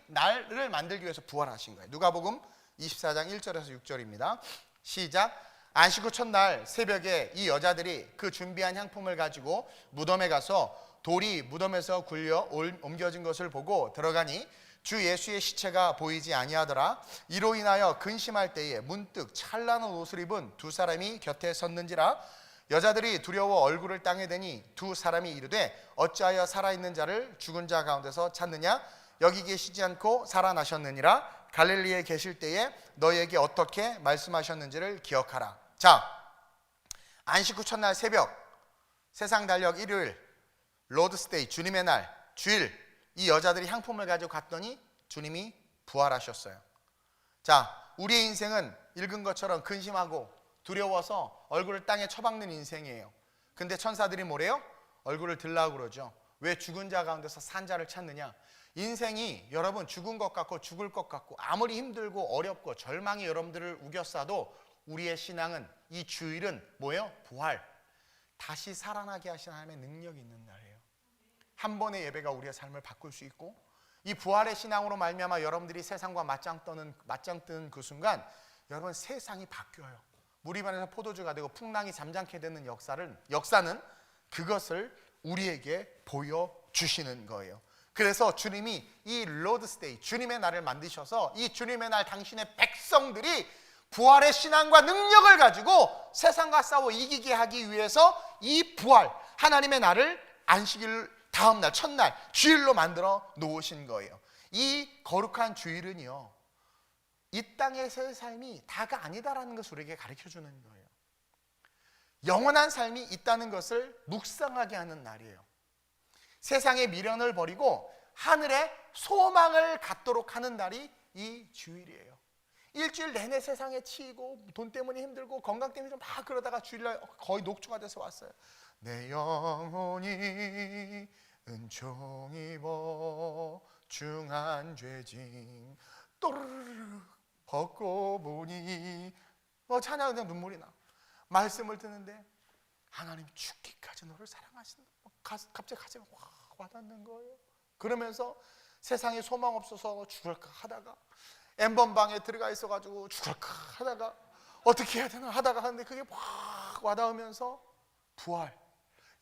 날을 만들기 위해서 부활하신 거예요. 누가복음 24장 1절에서 6절입니다. 시작. 안식 후 첫날 새벽에 이 여자들이 그 준비한 향품을 가지고 무덤에 가서 돌이 무덤에서 굴려 옮겨진 것을 보고 들어가니 주 예수의 시체가 보이지 아니하더라. 이로 인하여 근심할 때에 문득 찬란한 옷을 입은 두 사람이 곁에 섰는지라. 여자들이 두려워 얼굴을 땅에 대니 두 사람이 이르되 어찌하여 살아있는 자를 죽은 자 가운데서 찾느냐? 여기 계시지 않고 살아나셨느니라. 갈릴리에 계실 때에 너희에게 어떻게 말씀하셨는지를 기억하라. 자, 안식 후 첫날 새벽, 세상 달력 일요일, 로드스데이, 주님의 날, 주일, 이 여자들이 향품을 가지고 갔더니 주님이 부활하셨어요. 자, 우리의 인생은 읽은 것처럼 근심하고 두려워서 얼굴을 땅에 처박는 인생이에요. 근데 천사들이 뭐래요? 얼굴을 들라고 그러죠. 왜 죽은 자 가운데서 산 자를 찾느냐? 인생이 여러분 죽은 것 같고 죽을 것 같고 아무리 힘들고 어렵고 절망이 여러분들을 우겨싸도 우리의 신앙은, 이 주일은 뭐예요? 부활. 다시 살아나게 하신 하나님의 능력이 있는 날이에요. 한 번의 예배가 우리의 삶을 바꿀 수 있고, 이 부활의 신앙으로 말미암아 여러분들이 세상과 맞짱 뜨는 그 순간 여러분 세상이 바뀌어요. 무리반에서 포도주가 되고 풍랑이 잠잠케 되는 역사는 그것을 우리에게 보여주시는 거예요. 그래서 주님이 이 로드스데이, 주님의 날을 만드셔서 이 주님의 날 당신의 백성들이 부활의 신앙과 능력을 가지고 세상과 싸워 이기게 하기 위해서 이 부활, 하나님의 날을 안식일 다음 날, 첫날, 주일로 만들어 놓으신 거예요. 이 거룩한 주일은요, 이 땅의 새 삶이 다가 아니다라는 것을 우리에게 가르쳐주는 거예요. 영원한 삶이 있다는 것을 묵상하게 하는 날이에요. 세상의 미련을 버리고 하늘의 소망을 갖도록 하는 날이 이 주일이에요. 일주일 내내 세상에 치이고 돈 때문에 힘들고 건강 때문에 막 그러다가 주일날 거의 녹초가 돼서 왔어요. 내 영혼이 은총 입어 중한 죄짐 또르르르 벗고 보니 찬양하다 눈물이 나. 말씀을 듣는데 하나님 죽기까지 너를 사랑하신다. 갑자기 가슴이 와닿는 거예요. 그러면서 세상에 소망 없어서 죽을까 하다가 엠번방에 들어가 있어가지고 죽을까 하다가 어떻게 해야 되나 하다가 하는데 그게 확 와닿으면서 부활.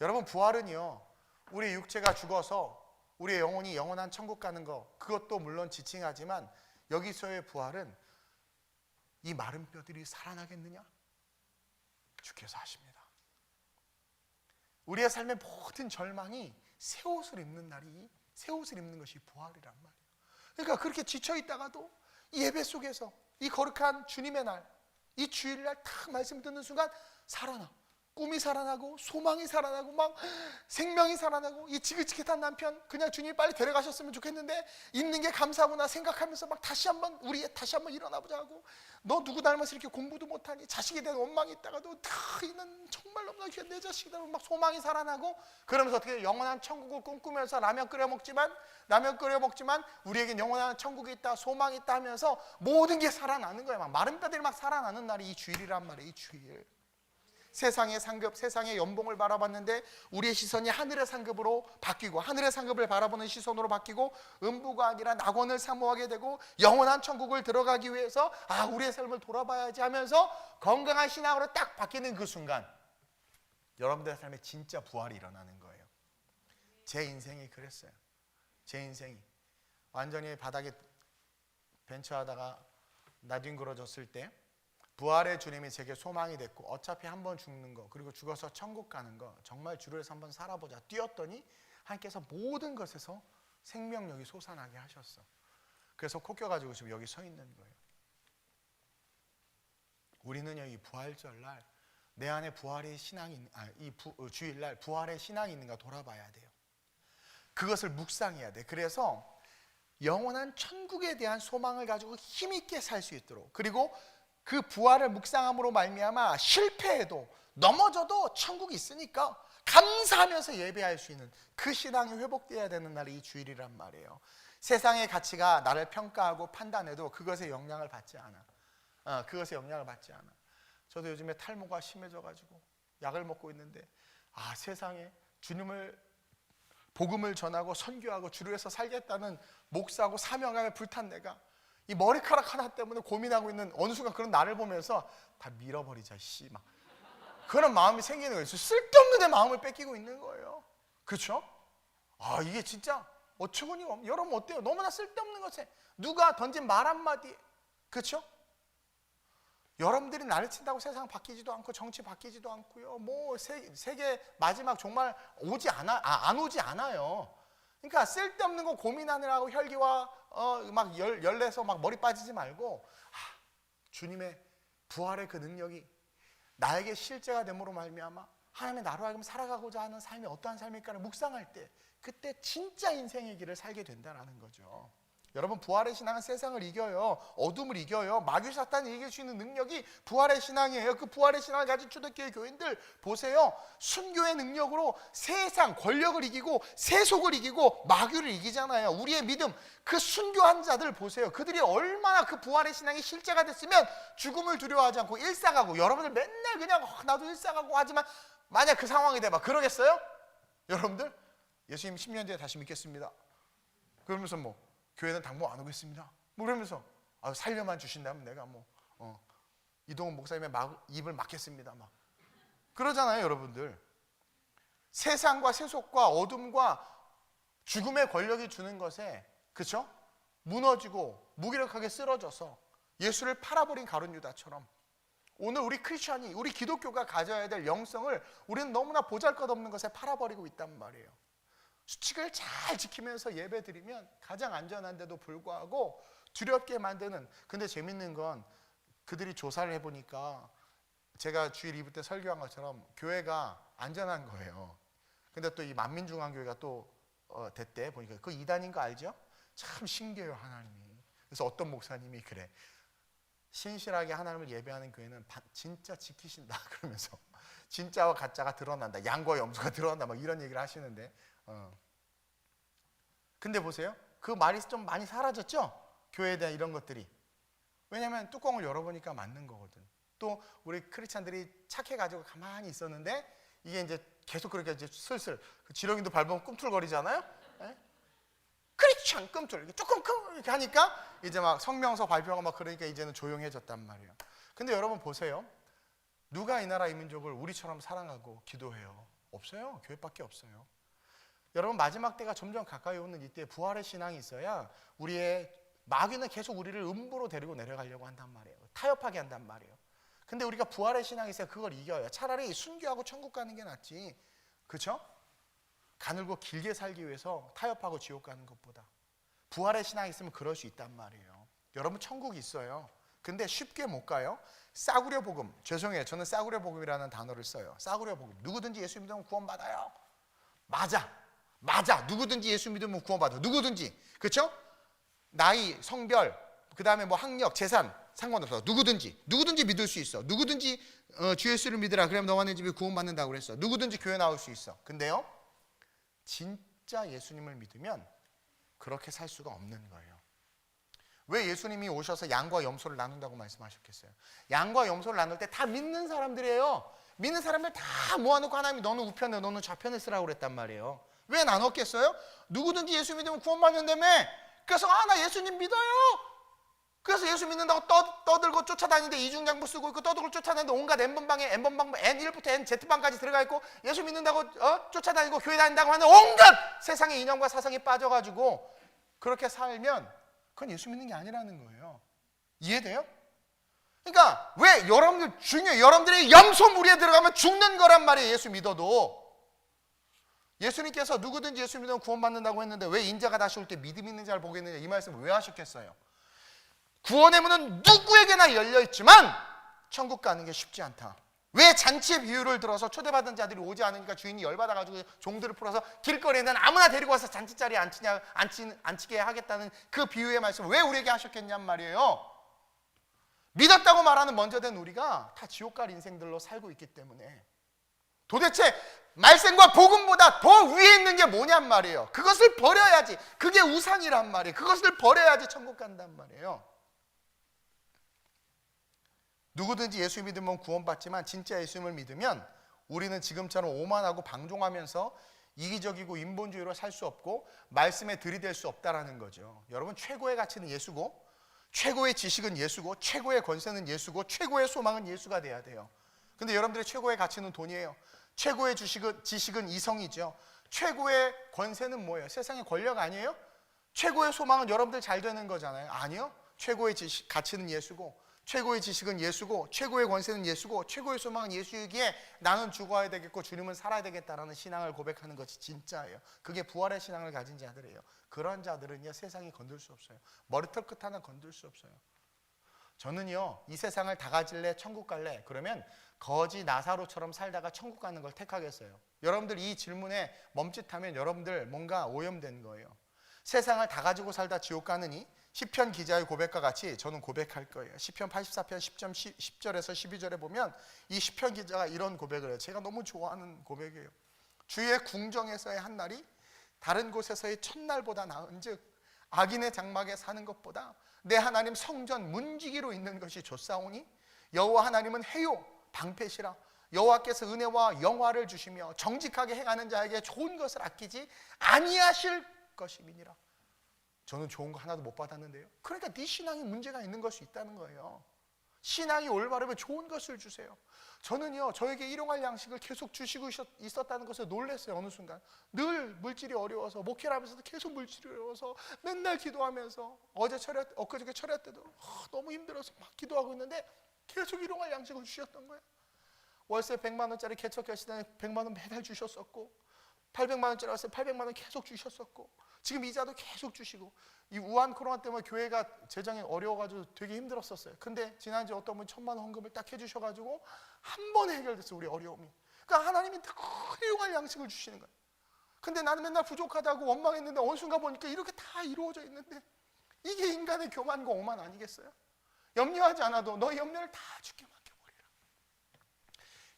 여러분, 부활은요, 우리 육체가 죽어서 우리의 영혼이 영원한 천국 가는 거, 그것도 물론 지칭하지만 여기서의 부활은 이 마른 뼈들이 살아나겠느냐? 주께서 하십니다. 우리의 삶의 모든 절망이 새 옷을 입는 날이, 새 옷을 입는 것이 부활이란 말이에요. 그러니까 그렇게 지쳐 있다가도 이 예배 속에서 이 거룩한 주님의 날, 이 주일날 딱 말씀 듣는 순간 살아나. 꿈이 살아나고 소망이 살아나고 막 생명이 살아나고, 이 지긋지긋한 남편 그냥 주님이 빨리 데려가셨으면 좋겠는데 있는 게 감사구나 생각하면서 막 다시 한번 일어나 보자 하고, 너 누구 닮아서 이렇게 공부도 못하니, 자식에 대한 원망이 있다가도 이는 정말 너무나 귀한 내 자식이다 막 소망이 살아나고, 그러면서 어떻게 영원한 천국을 꿈꾸면서 라면 끓여 먹지만 우리에겐 영원한 천국이 있다, 소망이 있다 하면서 모든 게 살아나는 거예요. 막 마른 뼈들이 막 살아나는 날이 이 주일이란 말이에요. 이 주일. 세상의 상급, 세상의 연봉을 바라봤는데 우리의 시선이 하늘의 상급으로 바뀌고, 하늘의 상급을 바라보는 시선으로 바뀌고, 음부가 아니라 낙원을 사모하게 되고, 영원한 천국을 들어가기 위해서 우리의 삶을 돌아봐야지 하면서 건강한 신앙으로 딱 바뀌는 그 순간, 여러분들의 삶에 진짜 부활이 일어나는 거예요. 제 인생이 그랬어요. 제 인생이 완전히 바닥에 벤처하다가 나뒹굴어졌을 때 부활의 주님이 제게 소망이 됐고, 어차피 한번 죽는 거, 그리고 죽어서 천국 가는 거, 정말 주를 위해서 한번 살아보자 뛰었더니 하나님께서 모든 것에서 생명력이 솟아나게 하셨어. 그래서 코 껴가지고 지금 여기 서 있는 거예요. 우리는요, 이 부활절날 내 안에 부활의 신앙이 주일날 부활의 신앙이 있는가 돌아봐야 돼요. 그것을 묵상해야 돼. 그래서 영원한 천국에 대한 소망을 가지고 힘있게 살 수 있도록, 그리고 그 부활을 묵상함으로 말미암아 실패해도 넘어져도 천국이 있으니까 감사하면서 예배할 수 있는 그 신앙이 회복되어야 되는 날이 이 주일이란 말이에요. 세상의 가치가 나를 평가하고 판단해도 그것에 영향을 받지 않아. 그것에 영향을 받지 않아. 저도 요즘에 탈모가 심해져가지고 약을 먹고 있는데, 세상에 주님을 복음을 전하고 선교하고 주를 위해서 살겠다는 목사고 사명감에 불탄 내가 이 머리카락 하나 때문에 고민하고 있는 어느 순간 그런 나를 보면서 다 밀어버리자 막 그런 마음이 생기는 거예요. 쓸데없는 내 마음을 뺏기고 있는 거예요. 그렇죠? 이게 진짜 어처구니 없. 여러분 어때요? 너무나 쓸데없는 것에 누가 던진 말 한마디, 그렇죠? 여러분들이 나를 친다고 세상 바뀌지도 않고 정치 바뀌지도 않고요. 뭐 세계 마지막 정말 안 오지 않아요. 그러니까 쓸데없는 거 고민하느라고 혈기와 막 열내서 막 머리 빠지지 말고, 주님의 부활의 그 능력이 나에게 실제가 됨으로 말미암아 하나님의 나로 하여금 살아가고자 하는 삶이 어떠한 삶일까를 묵상할 때, 그때 진짜 인생의 길을 살게 된다는 거죠. 여러분, 부활의 신앙은 세상을 이겨요. 어둠을 이겨요. 마귀 사탄을 이길 수 있는 능력이 부활의 신앙이에요. 그 부활의 신앙을 가진 초대교회 교인들 보세요. 순교의 능력으로 세상 권력을 이기고 세속을 이기고 마귀를 이기잖아요. 우리의 믿음, 그 순교한 자들 보세요. 그들이 얼마나 그 부활의 신앙이 실제가 됐으면 죽음을 두려워하지 않고 일사가고, 여러분들 맨날 그냥 나도 일사가고 하지만 만약 그 상황이 돼봐 그러겠어요? 여러분들 예수님 10년 뒤에 다시 믿겠습니다 그러면서 뭐 교회는 당부 안 오겠습니다 뭐 그러면서 살려만 주신다면 내가 이동훈 목사님의 입을 막겠습니다 막 그러잖아요. 여러분들, 세상과 세속과 어둠과 죽음의 권력이 주는 것에, 그렇죠? 무너지고 무기력하게 쓰러져서 예수를 팔아버린 가룟 유다처럼 오늘 우리 크리스천이, 우리 기독교가 가져야 될 영성을 우리는 너무나 보잘것없는 것에 팔아버리고 있단 말이에요. 수칙을 잘 지키면서 예배드리면 가장 안전한데도 불구하고 두렵게 만드는, 근데 재밌는 건 그들이 조사를 해보니까 제가 주일 2부 때 설교한 것처럼 교회가 안전한 거예요. 근데 또 이 만민중앙교회가 또 됐대 보니까 그 이단인 거 알죠? 참 신기해요 하나님이. 그래서 어떤 목사님이 그래, 신실하게 하나님을 예배하는 교회는 진짜 지키신다 그러면서 진짜와 가짜가 드러난다, 양과 염소가 드러난다 막 이런 얘기를 하시는데, 근데 보세요, 그 말이 좀 많이 사라졌죠? 교회에 대한 이런 것들이. 왜냐하면 뚜껑을 열어보니까 맞는 거거든. 또 우리 크리스찬들이 착해가지고 가만히 있었는데 이게 이제 계속 그렇게 이제 슬슬 지렁이도 밟으면 꿈틀거리잖아요. 예? 크리스찬 꿈틀 조금 이렇게 하니까 이제 막 성명서 발표하고 막 그러니까 이제는 조용해졌단 말이에요. 근데 여러분 보세요. 누가 이 나라 이 민족을 우리처럼 사랑하고 기도해요? 없어요. 교회밖에 없어요. 여러분 마지막 때가 점점 가까이 오는 이때 부활의 신앙이 있어야 우리의 마귀는 계속 우리를 음부로 데리고 내려가려고 한단 말이에요. 타협하게 한단 말이에요. 근데 우리가 부활의 신앙이 있어야 그걸 이겨요. 차라리 순교하고 천국 가는 게 낫지. 그렇죠? 가늘고 길게 살기 위해서 타협하고 지옥 가는 것보다 부활의 신앙이 있으면 그럴 수 있단 말이에요. 여러분 천국이 있어요. 근데 쉽게 못 가요. 싸구려 복음. 죄송해요. 저는 싸구려 복음이라는 단어를 써요. 싸구려 복음. 누구든지 예수 믿으면 구원받아요. 맞아. 누구든지 예수 믿으면 구원받아. 누구든지. 그렇죠? 나이, 성별, 그다음에 뭐 학력, 재산 상관없어. 누구든지 믿을 수 있어. 누구든지 주 예수를 믿으라. 그러면 너와 내 집이 구원받는다고 그랬어. 누구든지 교회 나올 수 있어. 근데요. 진짜 예수님을 믿으면 그렇게 살 수가 없는 거예요. 왜 예수님이 오셔서 양과 염소를 나눈다고 말씀하셨겠어요? 양과 염소를 나눌 때 다 믿는 사람들이에요. 믿는 사람들 다 모아놓고 하나님이 너는 우편에 너는 좌편에 쓰라고 그랬단 말이에요. 왜 나눴겠어요? 누구든지 예수 믿으면 구원받는다며. 그래서 나 예수님 믿어요. 그래서 예수 믿는다고 떠들고 쫓아다니는데 이중장부 쓰고 있고 떠들고 쫓아다니는데 온갖 N번방에 N1부터 NZ방까지 들어가 있고 예수 믿는다고 쫓아다니고 교회 다닌다고 하는 온갖 세상의 이념과 사상에 빠져가지고 그렇게 살면 그건 예수 믿는 게 아니라는 거예요. 이해돼요? 그러니까 왜 여러분들 중요해요. 여러분들이 염소 무리에 들어가면 죽는 거란 말이에요. 예수 믿어도. 예수님께서 누구든지 예수 믿으면 구원받는다고 했는데 왜 인자가 다시 올 때 믿음 있는 자를 보겠느냐 이 말씀을 왜 하셨겠어요? 구원의 문은 누구에게나 열려있지만 천국 가는 게 쉽지 않다. 왜 잔치의 비유를 들어서 초대받은 자들이 오지 않으니까 주인이 열받아가지고 종들을 풀어서 길거리에는 아무나 데리고 와서 잔치자리에 앉히게 하겠다는 그 비유의 말씀을 왜 우리에게 하셨겠냔 말이에요. 믿었다고 말하는 먼저 된 우리가 다 지옥 갈 인생들로 살고 있기 때문에 도대체 말씀과 복음보다 더 위에 있는 게 뭐냔 말이에요. 그것을 버려야지. 그게 우상이란 말이에요. 그것을 버려야지 천국 간단 말이에요. 누구든지 예수 믿으면 구원받지만 진짜 예수님을 믿으면 우리는 지금처럼 오만하고 방종하면서 이기적이고 인본주의로 살 수 없고 말씀에 들이댈 수 없다라는 거죠. 여러분 최고의 가치는 예수고 최고의 지식은 예수고 최고의 권세는 예수고 최고의 소망은 예수가 돼야 돼요. 근데 여러분들의 최고의 가치는 돈이에요. 최고의 지식은 이성이죠. 최고의 권세는 뭐예요? 세상의 권력 아니에요? 최고의 소망은 여러분들 잘 되는 거잖아요. 아니요. 최고의 가치는 예수고 최고의 지식은 예수고 최고의 권세는 예수고 최고의 소망은 예수이기에 나는 죽어야 되겠고 주님은 살아야 되겠다라는 신앙을 고백하는 것이 진짜예요. 그게 부활의 신앙을 가진 자들이에요. 그런 자들은요 세상이 건들 수 없어요. 머리털 끝 하나 건들 수 없어요. 저는요 이 세상을 다 가질래 천국 갈래 그러면 거지 나사로처럼 살다가 천국 가는 걸 택하겠어요. 여러분들 이 질문에 멈칫하면 여러분들 뭔가 오염된 거예요. 세상을 다 가지고 살다 지옥 가느니 시편 기자의 고백과 같이 저는 고백할 거예요. 시편 84편 10절에서 12절에 보면 이 시편 기자가 이런 고백을 해요. 제가 너무 좋아하는 고백이에요. 주의 궁정에서의 한 날이 다른 곳에서의 첫날보다 나은즉 악인의 장막에 사는 것보다 내 하나님 성전 문지기로 있는 것이 좋사오니 여호와 하나님은 해요 방패시라. 여호와께서 은혜와 영화를 주시며 정직하게 행하는 자에게 좋은 것을 아끼지 아니하실 것임이니라. 저는 좋은 거 하나도 못 받았는데요. 그러니까 네 신앙이 문제가 있는 걸 수 있다는 거예요. 신앙이 올바르면 좋은 것을 주세요. 저는요 저에게 일용할 양식을 계속 주시고 있었다는 것을 놀랐어요. 어느 순간 늘 물질이 어려워서 목회를 하면서도 계속 물질이 어려워서 맨날 기도하면서 엊그저께 철야 때도 너무 힘들어서 막 기도하고 있는데 계속 일용할 양식을 주셨던 거예요. 월세 100만 원짜리 개척할 시대에 100만 원 매달 주셨었고 800만 원짜리 왔을 때 800만 원 계속 주셨었고 지금 이자도 계속 주시고 이 우한 코로나 때문에 교회가 재정이 어려워가지고 되게 힘들었었어요. 근데 지난주에 어떤 분이 1000만 원 헌금을 딱 해주셔가지고 한 번에 해결됐어요. 우리 어려움이. 그러니까 하나님이 늘 일용할 양식을 주시는 거예요. 근데 나는 맨날 부족하다고 원망했는데 어느 순간 보니까 이렇게 다 이루어져 있는데 이게 인간의 교만과 오만 아니겠어요? 염려하지 않아도 너의 염려를 다 주께 맡겨버리라.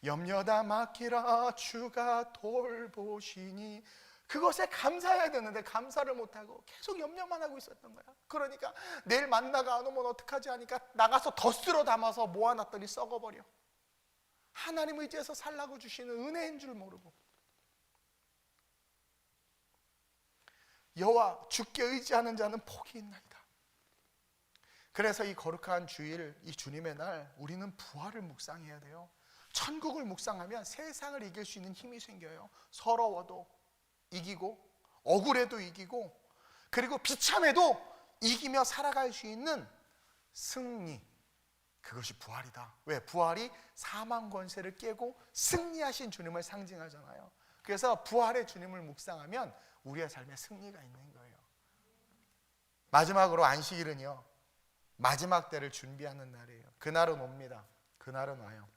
염려다 맡기라 주가 돌보시니 그것에 감사해야 되는데 감사를 못하고 계속 염려만 하고 있었던 거야. 그러니까 내일 만나가 안 오면 어떡하지 하니까 나가서 덧스러 담아서 모아놨더니 썩어버려. 하나님 의지해서 살라고 주시는 은혜인 줄 모르고 여호와 주께 의지하는 자는 복이 있나이다. 그래서 이 거룩한 주일, 이 주님의 날 우리는 부활을 묵상해야 돼요. 천국을 묵상하면 세상을 이길 수 있는 힘이 생겨요. 서러워도 이기고 억울해도 이기고 그리고 비참해도 이기며 살아갈 수 있는 승리, 그것이 부활이다. 왜? 부활이 사망 권세를 깨고 승리하신 주님을 상징하잖아요. 그래서 부활의 주님을 묵상하면 우리의 삶에 승리가 있는 거예요. 마지막으로 안식일은요, 마지막 때를 준비하는 날이에요. 그날은 옵니다. 그날은 와요.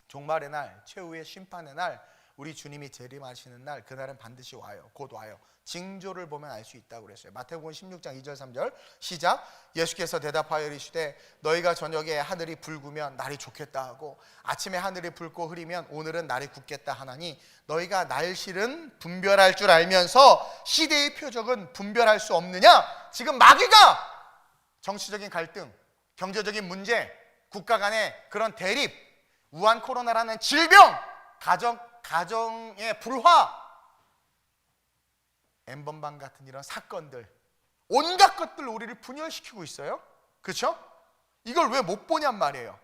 종말의 날, 최후의 심판의 날, 우리 주님이 재림하시는 날, 그날은 반드시 와요. 곧 와요. 징조를 보면 알 수 있다고 그랬어요. 마태복음 16장 2절 3절 시작. 예수께서 대답하여 이르시되 너희가 저녁에 하늘이 붉으면 날이 좋겠다 하고 아침에 하늘이 붉고 흐리면 오늘은 날이 굳겠다 하나니 너희가 날실은 분별할 줄 알면서 시대의 표적은 분별할 수 없느냐? 지금 마귀가 정치적인 갈등, 경제적인 문제, 국가 간의 그런 대립, 우한 코로나라는 질병, 가정의 불화, 엠번방 같은 이런 사건들, 온갖 것들 우리를 분열시키고 있어요. 그렇죠? 이걸 왜 못 보냔 말이에요.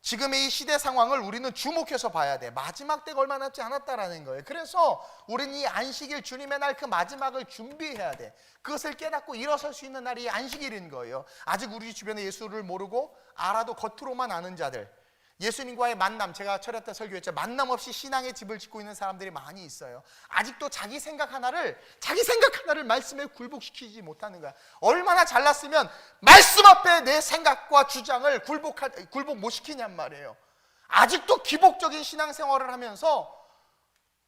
지금의 이 시대 상황을 우리는 주목해서 봐야 돼. 마지막 때가 얼마 남지 않았다라는 거예요. 그래서 우리는 이 안식일 주님의 날 그 마지막을 준비해야 돼. 그것을 깨닫고 일어설 수 있는 날이 안식일인 거예요. 아직 우리 주변에 예수를 모르고 알아도 겉으로만 아는 자들, 예수님과의 만남, 제가 철야 때 설교했죠. 만남 없이 신앙의 집을 짓고 있는 사람들이 많이 있어요. 아직도 자기 생각 하나를 말씀에 굴복시키지 못하는 거야. 얼마나 잘났으면 말씀 앞에 내 생각과 주장을 굴복 못 시키냔 말이에요. 아직도 기복적인 신앙생활을 하면서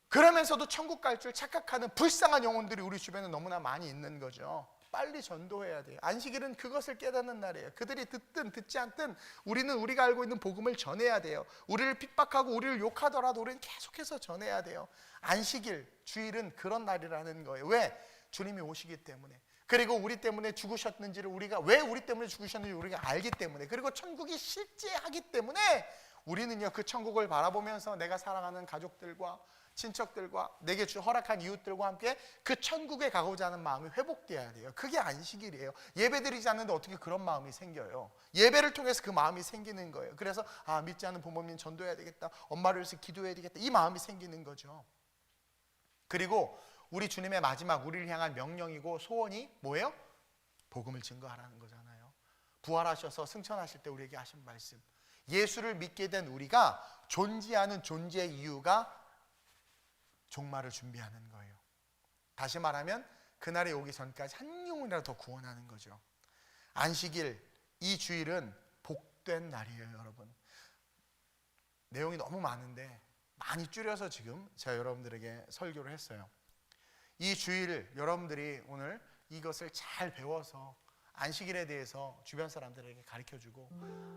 그러면서도 천국 갈 줄 착각하는 불쌍한 영혼들이 우리 주변에 너무나 많이 있는 거죠. 빨리 전도해야 돼요. 안식일은 그것을 깨닫는 날이에요. 그들이 듣든 듣지 않든 우리는 우리가 알고 있는 복음을 전해야 돼요. 우리를 핍박하고 우리를 욕하더라도 우리는 계속해서 전해야 돼요. 안식일, 주일은 그런 날이라는 거예요. 왜? 주님이 오시기 때문에. 그리고 우리 때문에 죽으셨는지를 왜 우리 때문에 죽으셨는지 우리가 알기 때문에, 그리고 천국이 실제하기 때문에 우리는요, 그 천국을 바라보면서 내가 사랑하는 가족들과 친척들과 내게 허락한 이웃들과 함께 그 천국에 가고자 하는 마음이 회복돼야 돼요. 그게 안식일이에요. 예배드리지 않는데 어떻게 그런 마음이 생겨요? 예배를 통해서 그 마음이 생기는 거예요. 그래서 믿지 않는 부모님 전도해야 되겠다, 엄마를 위해서 기도해야 되겠다, 이 마음이 생기는 거죠. 그리고 우리 주님의 마지막 우리를 향한 명령이고 소원이 뭐예요? 복음을 증거하라는 거잖아요. 부활하셔서 승천하실 때 우리에게 하신 말씀, 예수를 믿게 된 우리가 존재하는 존재의 이유가 종말을 준비하는 거예요. 다시 말하면 그날에 오기 전까지 한 영혼이라도 더 구원하는 거죠. 안식일, 이 주일은 복된 날이에요, 여러분. 내용이 너무 많은데 많이 줄여서 지금 제가 여러분들에게 설교를 했어요. 이 주일 여러분들이 오늘 이것을 잘 배워서 안식일에 대해서 주변 사람들에게 가르쳐주고,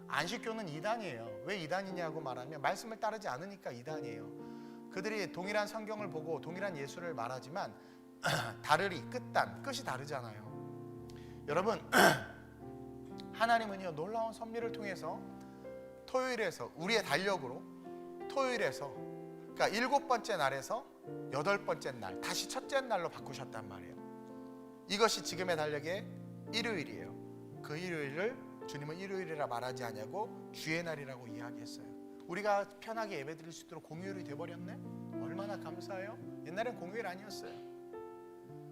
안식교는 이단이에요. 왜 이단이냐고 말하면 말씀을 따르지 않으니까 이단이에요. 그들이 동일한 성경을 보고 동일한 예수를 말하지만 끝이 다르잖아요. 여러분, 하나님은요, 놀라운 섭리를 통해서 토요일에서 우리의 달력으로 토요일에서, 그러니까 7번째 날에서 8번째 날, 다시 첫째 날로 바꾸셨단 말이에요. 이것이 지금의 달력의 일요일이에요. 그 일요일을 주님은 일요일이라 말하지 않냐고 주의 날이라고 이야기했어요. 우리가 편하게 예배드릴 수 있도록 공휴일이 돼버렸네? 얼마나 감사해요? 옛날엔 공휴일 아니었어요.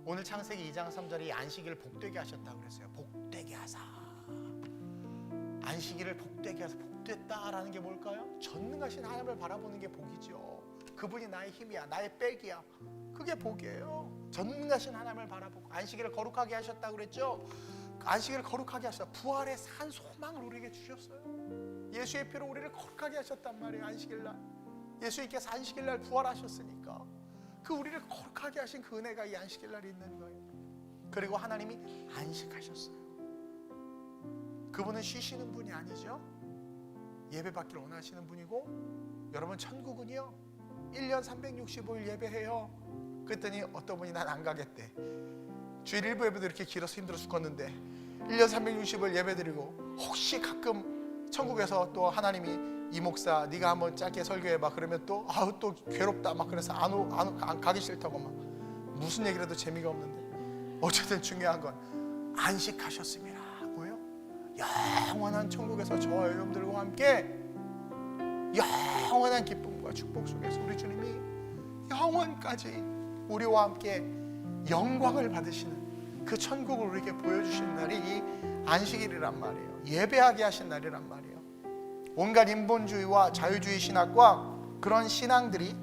오늘 창세기 2장 3절이 안식일을 복되게 하셨다고 그랬어요. 복되게 하사. 안식일을 복되게 하사. 복됐다라는 게 뭘까요? 전능하신 하나님을 바라보는 게 복이죠. 그분이 나의 힘이야, 나의 백이야. 그게 복이에요. 전능하신 하나님을 바라보고 안식일을 거룩하게 하셨다고 그랬죠. 안식일을 거룩하게 하셨다. 부활의 산 소망을 우리에게 주셨어요. 예수의 피로 우리를 거룩하게 하셨단 말이에요. 안식일날 예수님께서 안식일날 부활하셨으니까 그 우리를 거룩하게 하신 그 은혜가 이 안식일날에 있는 거예요. 그리고 하나님이 안식하셨어요. 그분은 쉬시는 분이 아니죠. 예배받기를 원하시는 분이고, 여러분 천국은요 1년 365일 예배해요. 그랬더니 어떤 분이 난 안 가겠대. 주일 일부 예배도 이렇게 길어서 힘들어 죽겠는데 1년 365일 예배드리고, 혹시 가끔 천국에서 또 하나님이 이 목사 네가 한번 짧게 설교해봐. 그러면 또 또 괴롭다 막 그래서 안 가기 싫다고 막 무슨 얘기를 해도 재미가 없는데 어쨌든 중요한 건 안식하셨습니다. 뭐예요? 영원한 천국에서 저와 여러분들과 함께 영원한 기쁨과 축복 속에서 우리 주님이 영원까지 우리와 함께 영광을 받으시는 그 천국을 우리에게 보여주신 날이 이 안식일이란 말이에요. 예배하게 하신 날이란 말이에요. 온갖 인본주의와 자유주의 신학과 그런 신앙들이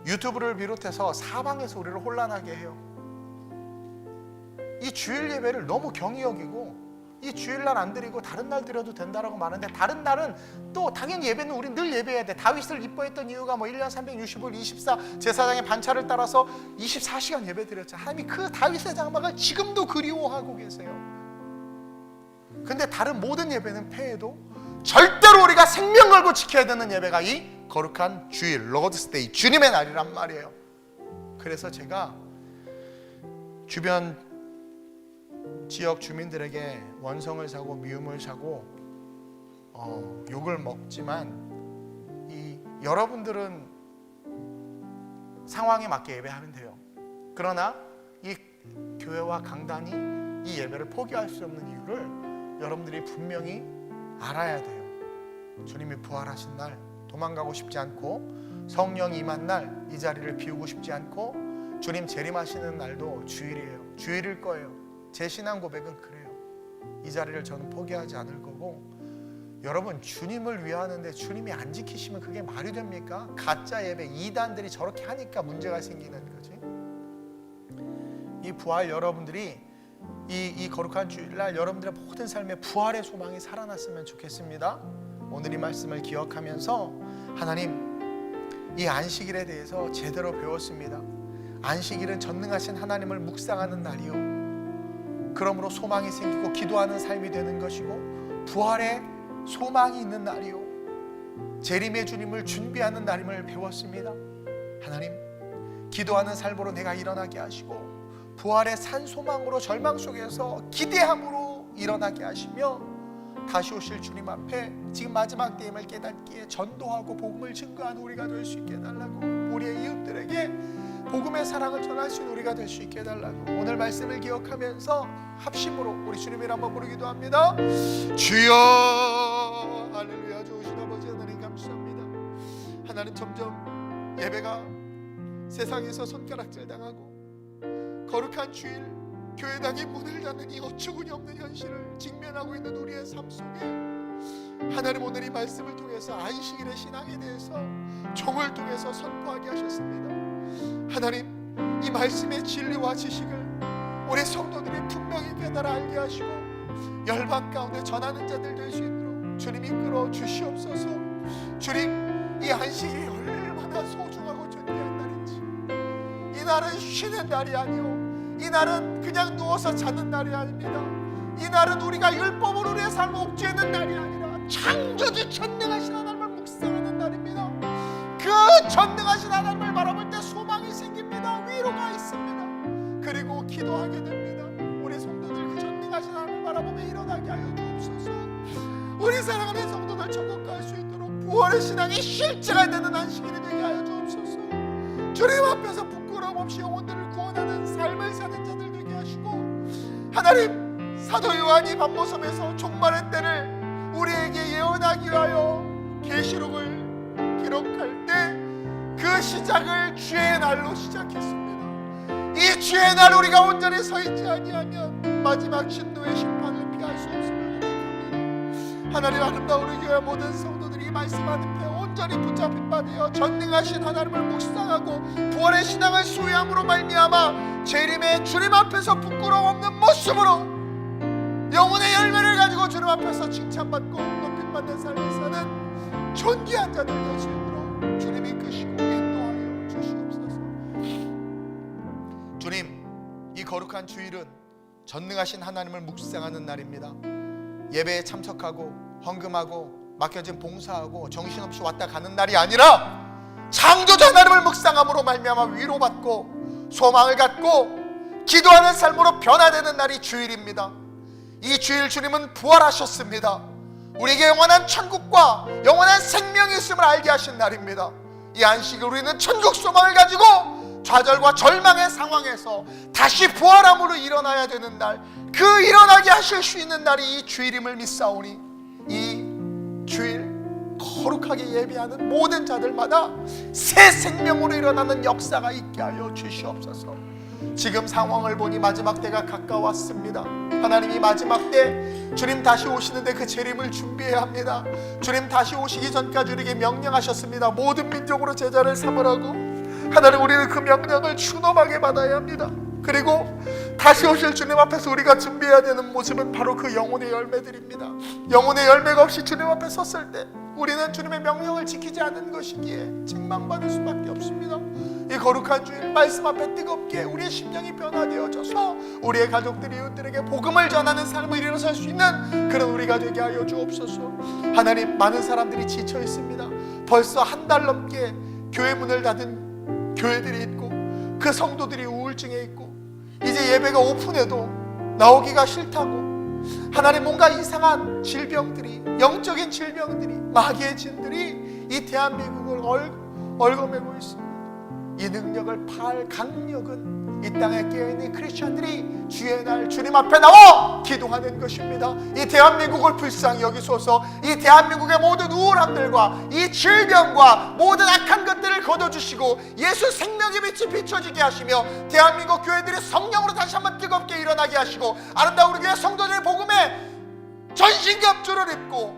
유튜브를 비롯해서 사방에서 우리를 혼란하게 해요. 이 주일 예배를 너무 경히 여기고 이 주일날 안 드리고 다른 날 드려도 된다라고 말하는데, 다른 날은 또 당연히 예배는 우리 늘 예배해야 돼. 다윗을 이뻐했던 이유가 뭐 1년 365일 24 제사장의 반차를 따라서 24시간 예배 드렸잖아요. 하나님이 그 다윗의 장막을 지금도 그리워하고 계세요. 근데 다른 모든 예배는 폐해도 절대로 우리가 생명 걸고 지켜야 되는 예배가 이 거룩한 주일, 로드스데이, 주님의 날이란 말이에요. 그래서 제가 주변 지역 주민들에게 원성을 사고 미움을 사고 욕을 먹지만 여러분들은 상황에 맞게 예배하면 돼요. 그러나 이 교회와 강단이 이 예배를 포기할 수 없는 이유를 여러분들이 분명히 알아야 돼요. 주님이 부활하신 날 도망가고 싶지 않고, 성령이 임한 날 이 자리를 비우고 싶지 않고, 주님 재림하시는 날도 주일이에요. 주일일 거예요. 제 신앙 고백은 그래요. 이 자리를 저는 포기하지 않을 거고, 여러분 주님을 위하는데 주님이 안 지키시면 그게 말이 됩니까? 가짜 예배 이단들이 저렇게 하니까 문제가 생기는 거지. 이 부활 여러분들이 이 거룩한 주일날 여러분들의 모든 삶에 부활의 소망이 살아났으면 좋겠습니다. 오늘 이 말씀을 기억하면서 하나님, 이 안식일에 대해서 제대로 배웠습니다. 안식일은 전능하신 하나님을 묵상하는 날이요, 그러므로 소망이 생기고 기도하는 삶이 되는 것이고, 부활의 소망이 있는 날이요, 재림의 주님을 준비하는 날임을 배웠습니다. 하나님, 기도하는 삶으로 내가 일어나게 하시고, 부활의 산 소망으로 절망 속에서 기대함으로 일어나게 하시며, 다시 오실 주님 앞에 지금 마지막 때임을 깨닫기에 전도하고 복음을 증거하는 우리가 될 수 있게 해달라고, 우리의 이웃들에게 복음의 사랑을 전할 수 있는 우리가 될 수 있게 해달라고, 오늘 말씀을 기억하면서 합심으로 우리 주님을 한번 부르기도 합니다. 주여, 할렐루야. 좋으신 아버지 하나님 감사합니다. 하나님, 점점 예배가 세상에서 손가락질 당하고 거룩한 주일 교회당이 문을 닫는 이 어처구니 없는 현실을 직면하고 있는 우리의 삶 속에 하나님, 오늘 이 말씀을 통해서 안식일의 신앙에 대해서 종을 통해서 선포하게 하셨습니다. 하나님, 이 말씀의 진리와 지식을 우리 성도들이 분명히 깨달아 알게 하시고 열방 가운데 전하는 자들 될 수 있도록 주님이 이끌어 주시옵소서. 주님, 이 안식일이 얼마나 소중하고 존귀한 날인지, 이 날은 쉬는 날이 아니오, 이 날은 그냥 누워서 자는 날이 아닙니다. 이 날은 우리가 율법으로 우리의 삶을 옥죄는 날이 아니라 창조주 전능하신 하나님을 묵상하는 날입니다. 그 전능하신 하나님을 바라볼 때 소망이 생깁니다. 위로가 있습니다. 그리고 기도하게 됩니다. 우리 성도들 그 전능하신 하나님을 바라보며 일어나게 하여 주옵소서. 우리 사랑하는 성도들 천국 갈 수 있도록 부활의 신앙이 실제가 되는 안식일이 되게 하여 주옵소서. 주님 앞에서 부끄러움 없이 영혼들을 구원하는 삶을 사는 자들 되게 하시고, 하나님, 사도 요한이 반모섬에서 종말의 때를 우리에게 예언하기 위하여 계시록을 기록할 때 그 시작을 주의 날로 시작했습니다. 이 주의 날 우리가 온전히 서 있지 아니하면 마지막 진노의 심판을 피할 수 없음을 고백합니다. 하나님, 아름다운 우리 교회 모든 성도들이 이 말씀 앞에 온전히 붙잡힌 바 되어 전능하신 하나님을 묵상하고 부활의 신앙을 소유함으로 말미암아 재림의 주님 앞에서 부끄러움 없는 모습으로 영혼의 열매를 가지고 주님 앞에서 칭찬받고 높임받는 삶을 사는 존귀한 자들 될 수 있도록 주님이 이끄시고 인도하여 주시옵소서. 주님, 이 거룩한 주일은 전능하신 하나님을 묵상하는 날입니다. 예배에 참석하고 헌금하고 맡겨진 봉사하고 정신없이 왔다 가는 날이 아니라 창조주 하나님을 묵상함으로 말미암아 위로받고 소망을 갖고 기도하는 삶으로 변화되는 날이 주일입니다. 이 주일 주님은 부활하셨습니다. 우리에게 영원한 천국과 영원한 생명이 있음을 알게 하신 날입니다. 이 안식을 우리는 천국 소망을 가지고 좌절과 절망의 상황에서 다시 부활함으로 일어나야 되는 날, 그 일어나게 하실 수 있는 날이 이 주일임을 믿사오니 이 주일 거룩하게 예배하는 모든 자들마다 새 생명으로 일어나는 역사가 있게 하여 주시옵소서. 지금 상황을 보니 마지막 때가 가까웠습니다. 하나님이 마지막 때 주님 다시 오시는데 그 재림을 준비해야 합니다. 주님 다시 오시기 전까지 우리에게 명령하셨습니다. 모든 민족으로 제자를 삼으라고. 하나님, 우리는 그 명령을 준엄하게 받아야 합니다. 그리고 다시 오실 주님 앞에서 우리가 준비해야 되는 모습은 바로 그 영혼의 열매들입니다. 영혼의 열매가 없이 주님 앞에 섰을 때 우리는 주님의 명령을 지키지 않은 것이기에 책망받을 수밖에 없습니다. 이 거룩한 주일 말씀 앞에 뜨겁게 우리의 심령이 변화되어져서 우리의 가족들이 이웃들에게 복음을 전하는 삶을 일어설 수 있는 그런 우리가 되게 하여 주옵소서. 하나님, 많은 사람들이 지쳐 있습니다. 벌써 한 달 넘게 교회 문을 닫은 교회들이 있고 그 성도들이 우울증에 있고 이제 예배가 오픈해도 나오기가 싫다고, 하나님, 뭔가 이상한 질병들이, 영적인 질병들이, 마귀의 진들이 이 대한민국을 얽어매고 있습니다. 이 능력을 파할 강력은 이 땅에 깨어있는 크리스천들이 주의 날 주님 앞에 나와 기도하는 것입니다. 이 대한민국을 불쌍히 여기소서. 이 대한민국의 모든 우울함들과 이 질병과 모든 악한 것들을 거둬주시고 예수 생명의 빛이 비춰지게 하시며 대한민국 교회들이 성령으로 다시 한번 뜨겁게 일어나게 하시고 아름다운 우리 교회 성도들의 복음에 전신갑주를 입고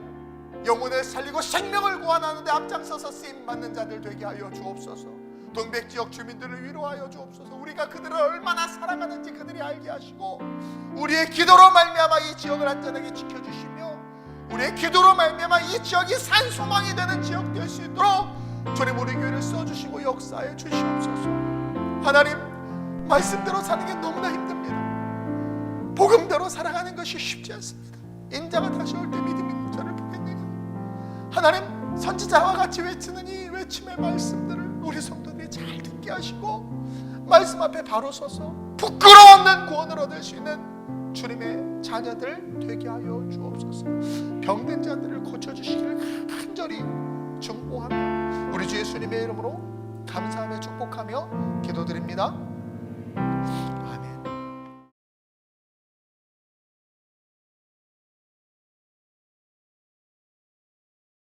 영혼을 살리고 생명을 구원하는 데 앞장서서 쓰임받는 자들 되게 하여 주옵소서. 동백지역 주민들을 위로하여 주옵소서. 우리가 그들을 얼마나 사랑하는지 그들이 알게 하시고 우리의 기도로 말미암아 이 지역을 안전하게 지켜주시며 우리의 기도로 말미암아 이 지역이 산소망이 되는 지역 될 수 있도록 주님 우리 교회를 써주시고 역사해 주시옵소서. 하나님, 말씀대로 사는 게 너무나 힘듭니다. 복음대로 살아가는 것이 쉽지 않습니다. 인자가 다시 올 때 믿음 있는 자를 보겠느냐. 하나님, 선지자와 같이 외치는 이 외침의 말씀들을 우리 성도들이 잘 듣게 하시고 말씀 앞에 바로 서서 부끄러움 없는 구원을 얻을 수 있는 주님의 자녀들 되게 하여 주옵소서. 병든 자들을 고쳐주시기를 간절히 중보하며 우리 주 예수님의 이름으로 감사하며 축복하며 기도드립니다.